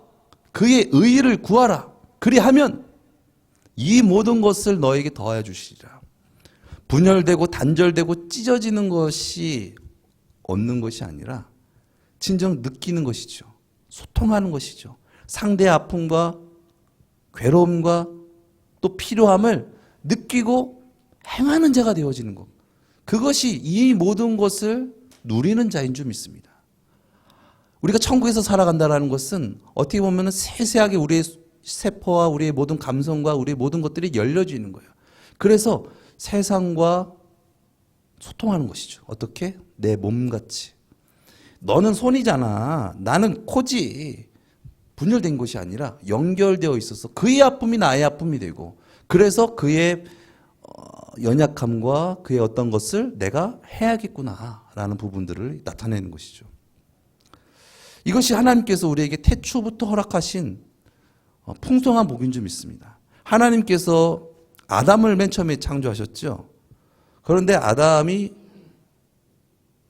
그의 의의를 구하라. 그리하면 이 모든 것을 너에게 더하여 주시리라. 분열되고 단절되고 찢어지는 것이 얻는 것이 아니라 진정 느끼는 것이죠. 소통하는 것이죠. 상대의 아픔과 괴로움과 또 필요함을 느끼고 행하는 자가 되어지는 것. 그것이 이 모든 것을 누리는 자인 줄 믿습니다. 우리가 천국에서 살아간다는 것은 어떻게 보면 세세하게 우리의 세포와 우리의 모든 감성과 우리의 모든 것들이 열려지는 거예요. 그래서 세상과 소통하는 것이죠. 어떻게? 내 몸같이. 너는 손이잖아. 나는 코지. 분열된 것이 아니라 연결되어 있어서 그의 아픔이 나의 아픔이 되고, 그래서 그의 연약함과 그의 어떤 것을 내가 해야겠구나라는 부분들을 나타내는 것이죠. 이것이 하나님께서 우리에게 태초부터 허락하신 풍성한 복인 줄 믿습니다. 하나님께서 아담을 맨 처음에 창조하셨죠. 그런데 아담이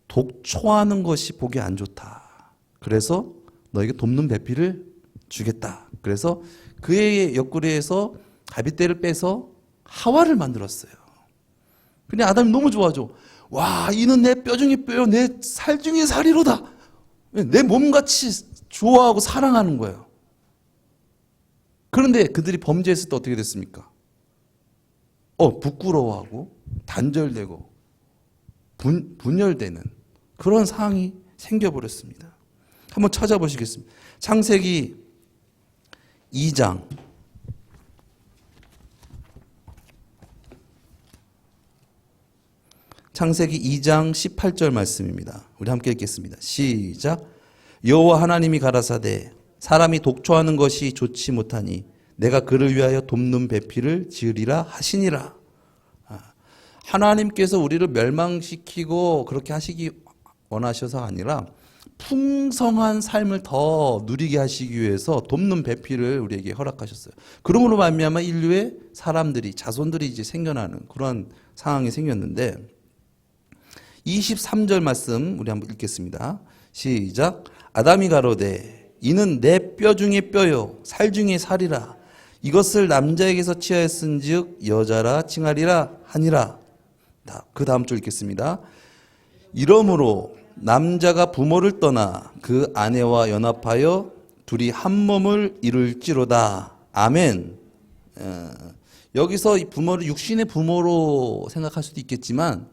독초하는 것이 보기 안 좋다. 그래서 너에게 돕는 배필을 주겠다. 그래서 그의 옆구리에서 갈빗대를 빼서 하와를 만들었어요. 근데 아담이 너무 좋아하죠. 와, 이는 내 뼈 중에 뼈요, 내 살 중에 살이로다. 내 몸같이 좋아하고 사랑하는 거예요. 그런데 그들이 범죄했을 때 어떻게 됐습니까? 부끄러워하고 단절되고 분열되는 그런 상황이 생겨버렸습니다. 한번 찾아보시겠습니다. 창세기 2장 18절 말씀입니다. 우리 함께 읽겠습니다. 시작. 여호와 하나님이 가라사대 사람이 독초하는 것이 좋지 못하니 내가 그를 위하여 돕는 배필을 지으리라 하시니라. 하나님께서 우리를 멸망시키고 그렇게 하시기 원하셔서 아니라 풍성한 삶을 더 누리게 하시기 위해서 돕는 배필을 우리에게 허락하셨어요. 그러므로 말미암아 인류의 사람들이, 자손들이 이제 생겨나는 그런 상황이 생겼는데, 23절 말씀 우리 한번 읽겠습니다. 시작. 아담이 가로되 이는 내 뼈 중에 뼈요 살 중에 살이라. 이것을 남자에게서 취하였은즉 여자라 칭하리라 하니라. 그 다음 줄 읽겠습니다. 이러므로 남자가 부모를 떠나 그 아내와 연합하여 둘이 한 몸을 이룰지로다. 아멘. 여기서 이 부모를 육신의 부모로 생각할 수도 있겠지만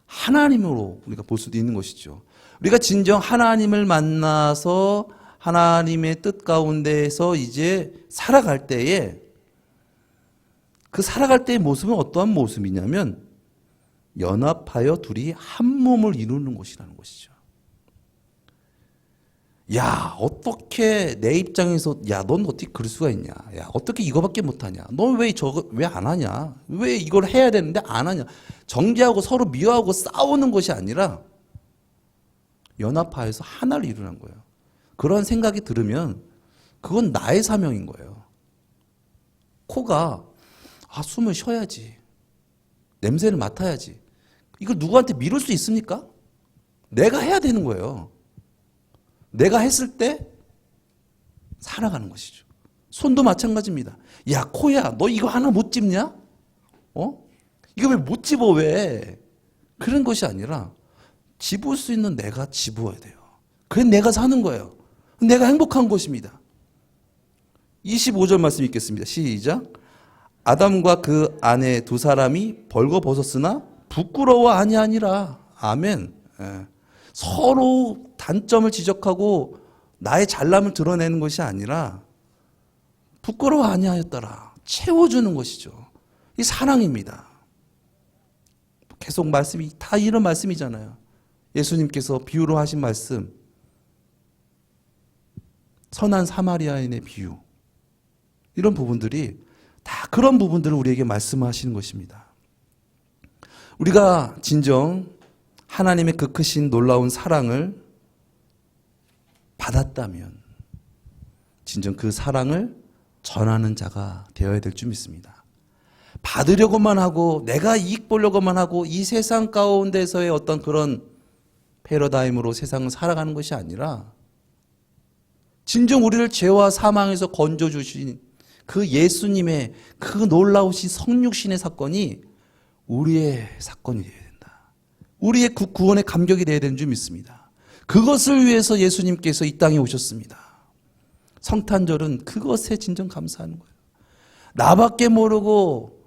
하나님으로 우리가 볼 수도 있는 것이죠. 우리가 진정 하나님을 만나서 하나님의 뜻 가운데에서 이제 살아갈 때에, 그 살아갈 때의 모습은 어떠한 모습이냐면 연합하여 둘이 한 몸을 이루는 것이라는 것이죠. 야, 어떻게 내 입장에서, 야, 넌 어떻게 그럴 수가 있냐? 야, 어떻게 이거밖에 못하냐? 넌 왜 저거 왜 안 하냐? 왜 이걸 해야 되는데 안 하냐? 정죄하고 서로 미워하고 싸우는 것이 아니라 연합하여서 하나를 이루는 거예요. 그런 생각이 들으면 그건 나의 사명인 거예요. 코가 숨을 쉬어야지. 냄새를 맡아야지. 이걸 누구한테 미룰 수 있습니까? 내가 해야 되는 거예요. 내가 했을 때 살아가는 것이죠. 손도 마찬가지입니다. 야, 코야, 너 이거 하나 못 집냐? 이거 왜 못 집어, 왜? 그런 것이 아니라 집을 수 있는 내가 집어야 돼요. 그래 내가 사는 거예요. 내가 행복한 것입니다. 25절 말씀 읽겠습니다. 시작. 아담과 그 아내 두 사람이 벌거벗었으나 부끄러워 아니하니라. 아멘. 서로 단점을 지적하고 나의 잘남을 드러내는 것이 아니라 부끄러워 아니하였더라. 채워주는 것이죠. 이 사랑입니다. 계속 말씀이 다 이런 말씀이잖아요. 예수님께서 비유로 하신 말씀, 선한 사마리아인의 비유, 이런 부분들이 다 그런 부분들을 우리에게 말씀하시는 것입니다. 우리가 진정 하나님의 그 크신 놀라운 사랑을 받았다면 진정 그 사랑을 전하는 자가 되어야 될 줄 믿습니다. 받으려고만 하고 내가 이익 보려고만 하고 이 세상 가운데서의 어떤 그런 패러다임으로 세상을 살아가는 것이 아니라 진정 우리를 죄와 사망에서 건져주신 그 예수님의 그 놀라우신 성육신의 사건이 우리의 사건이 되어야 된다. 우리의 구원의 감격이 되어야 되는 줄 믿습니다. 그것을 위해서 예수님께서 이 땅에 오셨습니다. 성탄절은 그것에 진정 감사하는 거예요. 나밖에 모르고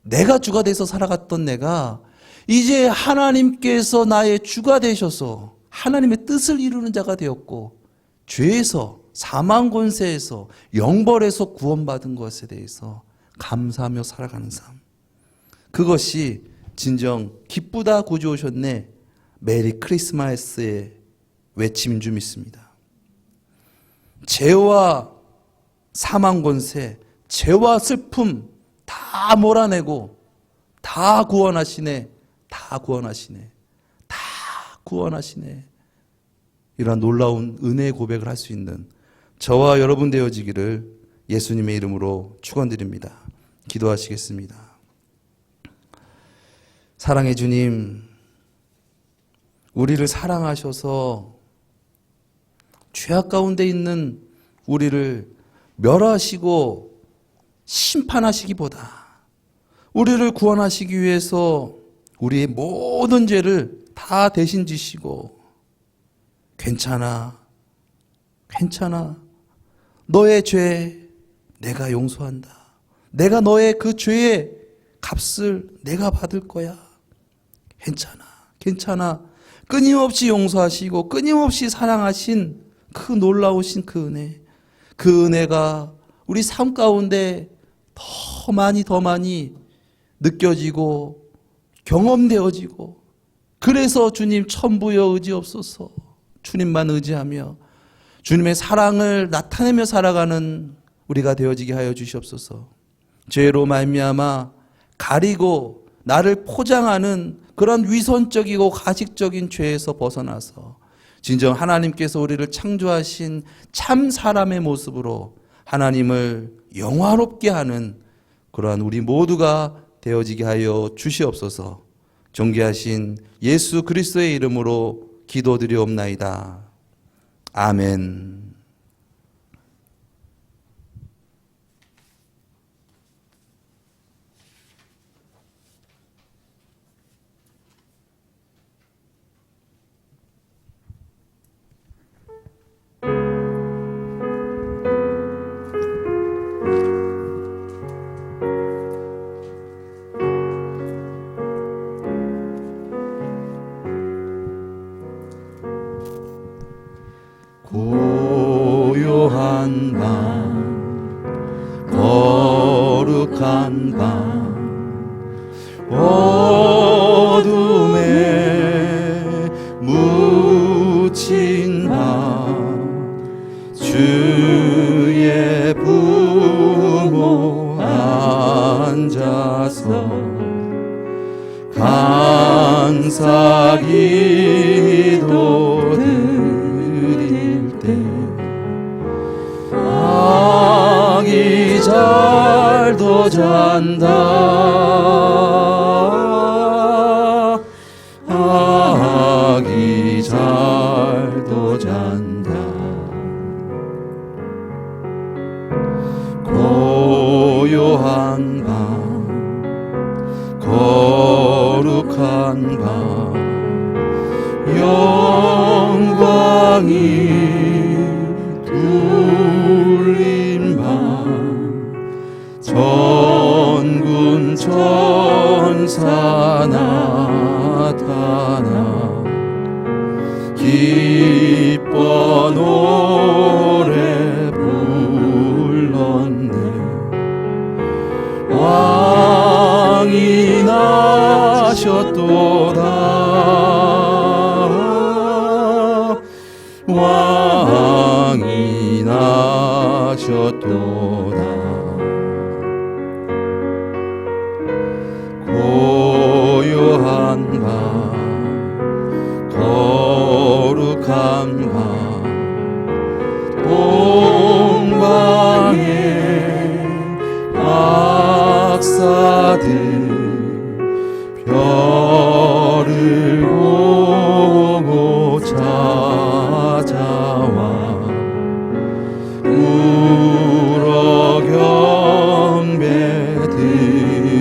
내가 주가 돼서 살아갔던 내가 이제 하나님께서 나의 주가 되셔서 하나님의 뜻을 이루는 자가 되었고 죄에서 사망 권세에서 영벌에서 구원받은 것에 대해서 감사하며 살아가는 삶, 그것이 진정 기쁘다 구주 오셨네 메리 크리스마스의 외침인 줄 믿습니다. 죄와 사망 권세, 죄와 슬픔 다 몰아내고 다 구원하시네, 다 구원하시네, 다 구원하시네. 이러한 놀라운 은혜의 고백을 할 수 있는 저와 여러분 되어지기를 예수님의 이름으로 축원드립니다. 기도하시겠습니다. 사랑의 주님, 우리를 사랑하셔서 죄악 가운데 있는 우리를 멸하시고 심판하시기보다 우리를 구원하시기 위해서 우리의 모든 죄를 다 대신 지시고 괜찮아, 괜찮아, 너의 죄 내가 용서한다, 내가 너의 그 죄의 값을 내가 받을 거야, 괜찮아, 괜찮아, 끊임없이 용서하시고 끊임없이 사랑하신 그 놀라우신 그 은혜, 그 은혜가 우리 삶 가운데 더 많이 느껴지고 경험되어지고, 그래서 주님 천부여 의지없소서, 주님만 의지하며 주님의 사랑을 나타내며 살아가는 우리가 되어지게 하여 주시옵소서. 죄로 말미암아 가리고 나를 포장하는 그런 위선적이고 가식적인 죄에서 벗어나서 진정 하나님께서 우리를 창조하신 참 사람의 모습으로 하나님을 영화롭게 하는 그러한 우리 모두가 되어지게 하여 주시옵소서. 존귀하신 예수 그리스도의 이름으로 기도드리옵나이다. 아멘.
고요한 밤, 거룩한 밤, 어둠에 묻힌 밤, 주의 부모 앉아서 감사기도 드릴 때 아기 잘도 잔다, 아기 잘도 잔다. 고요한 밤, 거룩한 밤, 영광이 울린 밤, 전군 천사 나타나 기뻐 노래 불렀네. 왕이 나셨도다, 왕이 나셨도다. 고요한 밤, 거룩한 밤, 동방의 박사들 별을 보고 찾아와 울어 경배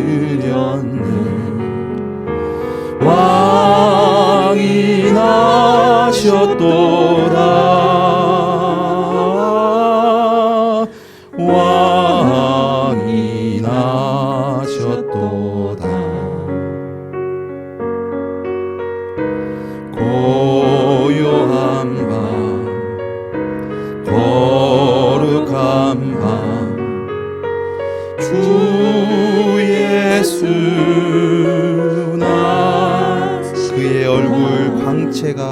드렸네. 왕이 나셨도다, 왕이 나셨도다.
광채가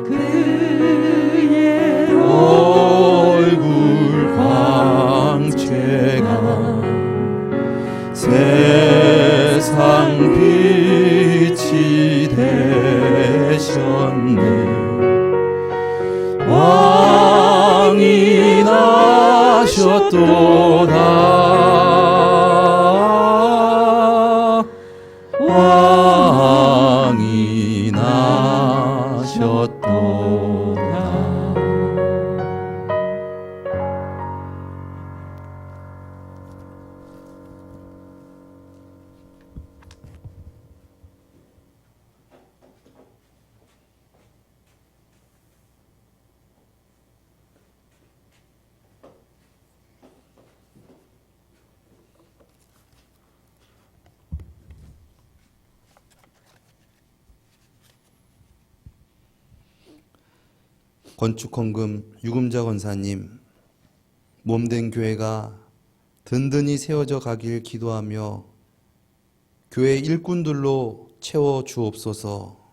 그의
얼굴 광채가 세상 빛이 되셨네. 왕이 나셨도다. 왕이 나셨도다.
건축헌금 유금자 권사님, 몸된 교회가 든든히 세워져 가길 기도하며 교회 일꾼들로 채워 주옵소서.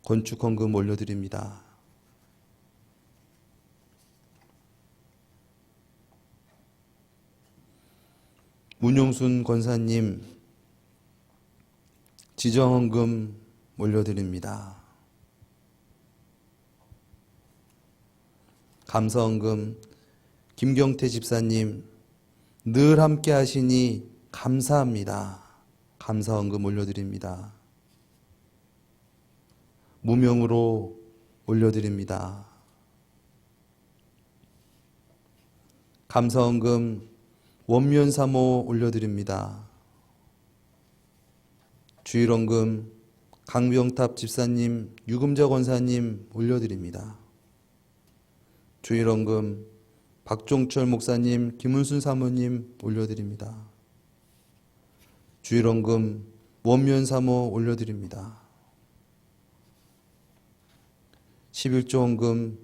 건축헌금 올려드립니다. 문용순 권사님, 지정헌금 올려드립니다. 감사헌금 김경태 집사님, 늘 함께 하시니 감사합니다. 감사헌금 올려드립니다. 무명으로 올려드립니다. 감사헌금 원면사모 올려드립니다. 주일헌금 강병탑 집사님, 유금자 권사님 올려드립니다. 주일헌금 박종철 목사님, 김은순 사모님 올려드립니다. 주일헌금 원면사모 올려드립니다. 11조헌금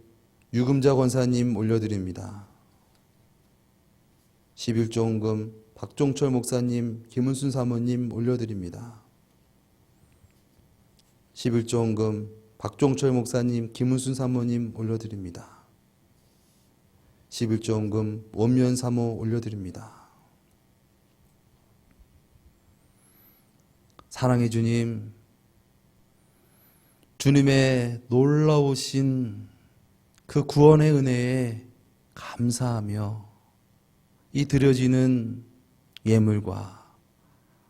유금자 권사님 올려드립니다. 11조헌금 박종철 목사님, 김은순 사모님 올려드립니다. 11조헌금 박종철 목사님, 김은순 사모님 올려드립니다. 11조헌금 원면 사모 올려드립니다. 사랑의 주님, 주님의 놀라우신 그 구원의 은혜에 감사하며 이 드려지는 예물과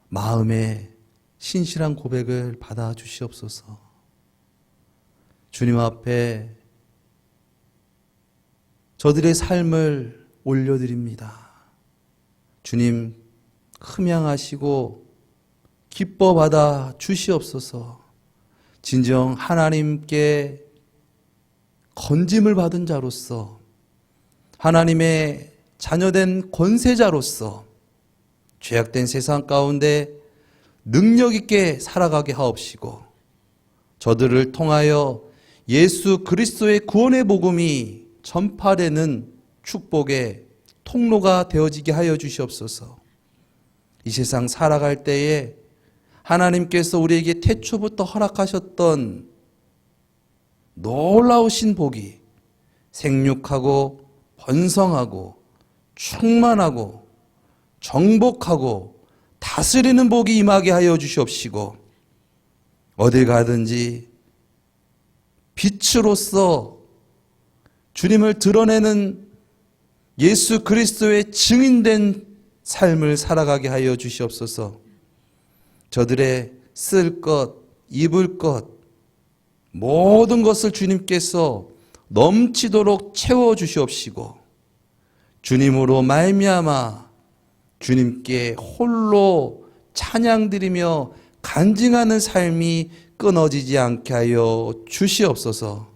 마음의 신실한 고백을 받아 주시옵소서. 주님 앞에 저들의 삶을 올려드립니다. 주님, 흠양하시고 기뻐 받아 주시옵소서. 진정 하나님께 건짐을 받은 자로서, 하나님의 자녀된 권세자로서 죄악된 세상 가운데 능력 있게 살아가게 하옵시고, 저들을 통하여 예수 그리스도의 구원의 복음이 전파되는 축복의 통로가 되어지게 하여 주시옵소서. 이 세상 살아갈 때에 하나님께서 우리에게 태초부터 허락하셨던 놀라우신 복이 생육하고 번성하고 충만하고 정복하고 다스리는 복이 임하게 하여 주시옵시고, 어딜 가든지 빛으로서 주님을 드러내는 예수 그리스도의 증인된 삶을 살아가게 하여 주시옵소서. 저들의 쓸 것, 입을 것, 모든 것을 주님께서 넘치도록 채워 주시옵시고, 주님으로 말미암아 주님께 홀로 찬양드리며 간증하는 삶이 끊어지지 않게 하여 주시옵소서.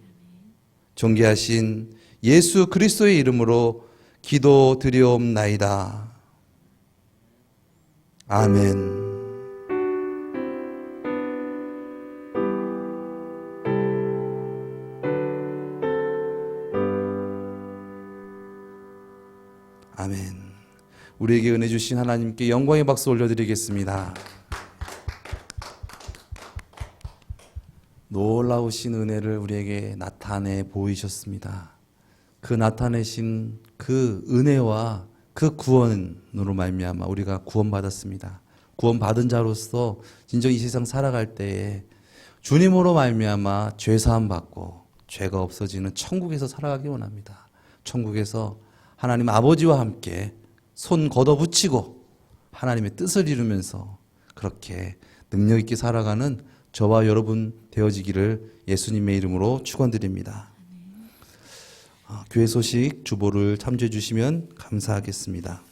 존귀하신 예수 그리스도의 이름으로 기도드리옵나이다. 아멘. 아멘. 우리에게 은혜 주신 하나님께 영광의 박수 올려드리겠습니다. 놀라우신 은혜를 우리에게 나타내 보이셨습니다. 그 나타내신 그 은혜와 그 구원으로 말미암아 우리가 구원받았습니다. 구원받은 자로서 진정 이 세상 살아갈 때에 주님으로 말미암아 죄사함 받고 죄가 없어지는 천국에서 살아가기 원합니다. 천국에서 하나님 아버지와 함께 손 걷어붙이고 하나님의 뜻을 이루면서 그렇게 능력 있게 살아가는 저와 여러분 되어지기를 예수님의 이름으로 축원드립니다. 교회 소식 주보를 참조해 주시면 감사하겠습니다.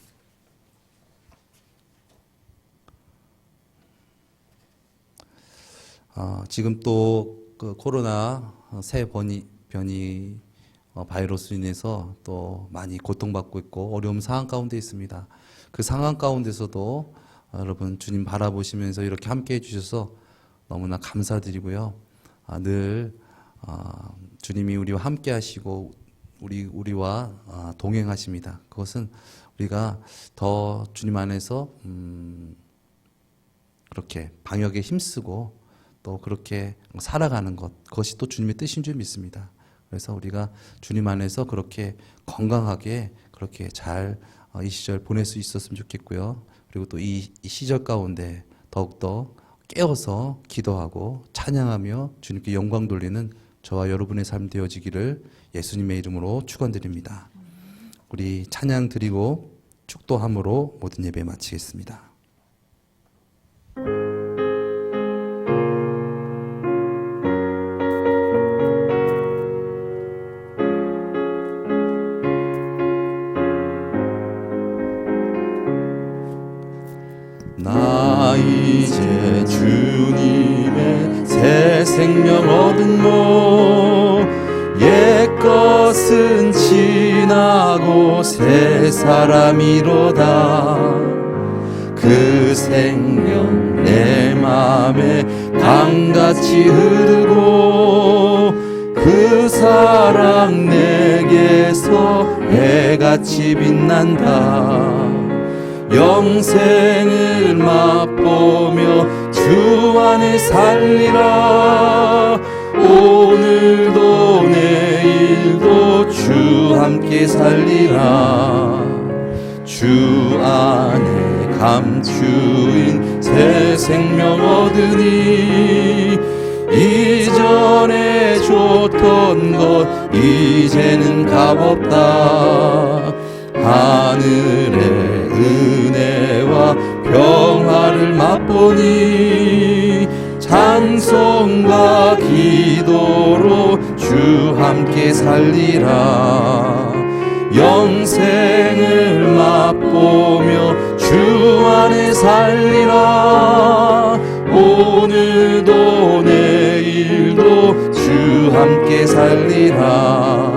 지금 또 그 코로나 새 변이 바이러스로 인해서 또 많이 고통받고 있고 어려운 상황 가운데 있습니다. 그 상황 가운데서도 여러분 주님 바라보시면서 이렇게 함께 해주셔서 너무나 감사드리고요. 늘 주님이 우리와 함께 하시고 우리와 동행하십니다. 그것은 우리가 더 주님 안에서 그렇게 방역에 힘쓰고 또 그렇게 살아가는 것, 그것이 또 주님의 뜻인 줄 믿습니다. 그래서 우리가 주님 안에서 그렇게 건강하게 그렇게 잘 이 시절 보낼 수 있었으면 좋겠고요. 그리고 또 이 시절 가운데 더욱더 깨어서 기도하고 찬양하며 주님께 영광 돌리는 저와 여러분의 삶 되어지기를 예수님의 이름으로 축원드립니다. 우리 찬양 드리고 축도함으로 모든 예배 마치겠습니다.
나 이제 주님의 새 생명 얻은 모 옛것은 지나고 새 사람이로다. 그 생명 내 맘에 강같이 흐르고 그 사랑 내게서 해같이 빛난다. 영생을 맛보며 주 안에 살리라. 오늘도 내일도 주 함께 살리라. 주 안에 감추인 새 생명 얻으니 이전에 줬던 것 이제는 값없다. 하늘의 은혜와 평화를 맛보니 찬송과 기도로 주 함께 살리라. 영생을 맛보며 주 안에 살리라. 오늘도 내일도 주 함께 살리라.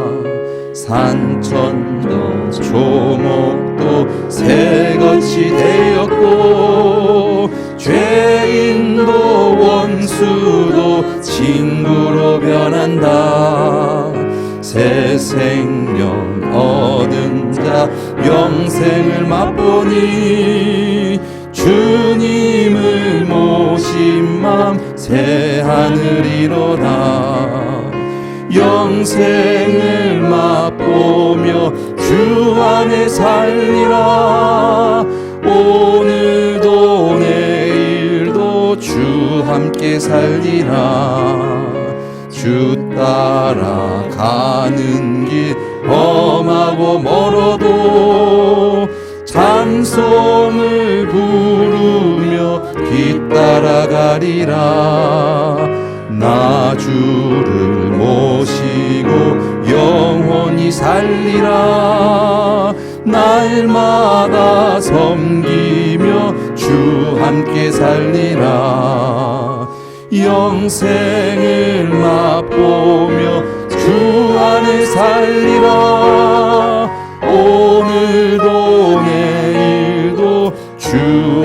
산천도 조목도 새것이 되었고 죄인도 원수도 친구로 변한다. 새 생명 얻은 자 영생을 맛보니 주님을 모신 맘 새 하늘이로다. 영생을 맛보며 주 안에 살리라. 오늘도 내일도 주 함께 살리라. 주 따라가는 길 험하고 멀어도 찬송을 부르며 뒤따라가리라. 나 주를 모시고 영원히 살리라. 날마다 섬기며 주 함께 살리라. 영생을 맛보며 주 안에 살리라. 오늘도 내일도 주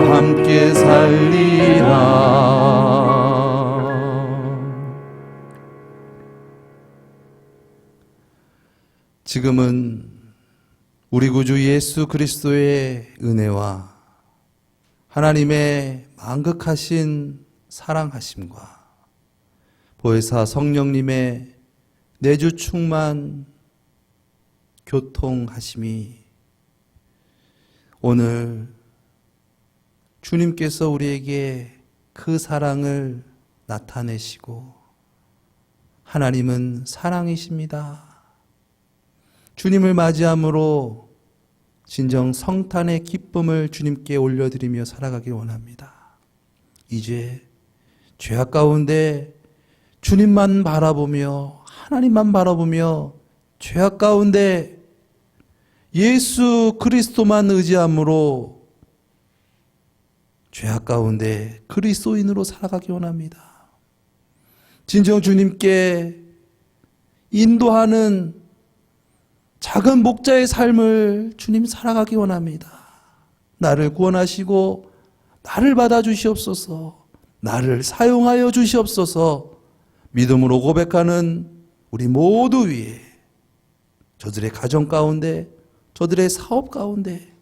함께 살리라.
지금은 우리 구주 예수 그리스도의 은혜와 하나님의 만극하신 사랑하심과 보혜사 성령님의 내주 충만 교통하심이 오늘 주님께서 우리에게 그 사랑을 나타내시고 하나님은 사랑이십니다. 주님을 맞이함으로 진정 성탄의 기쁨을 주님께 올려드리며 살아가길 원합니다. 이제 죄악 가운데 주님만 바라보며 하나님만 바라보며 죄악 가운데 예수 그리스도만 의지함으로 죄악 가운데 그리스도인으로 살아가기 원합니다. 진정 주님께 인도하는 작은 목자의 삶을 주님 살아가기 원합니다. 나를 구원하시고 나를 받아주시옵소서. 나를 사용하여 주시옵소서. 믿음으로 고백하는 우리 모두 위에 저들의 가정 가운데, 저들의 사업 가운데,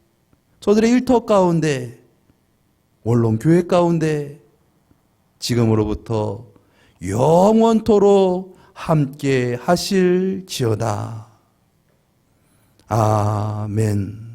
저들의 일터 가운데, 원론 교회 가운데 지금으로부터 영원토록 함께 하실지어다. 아멘.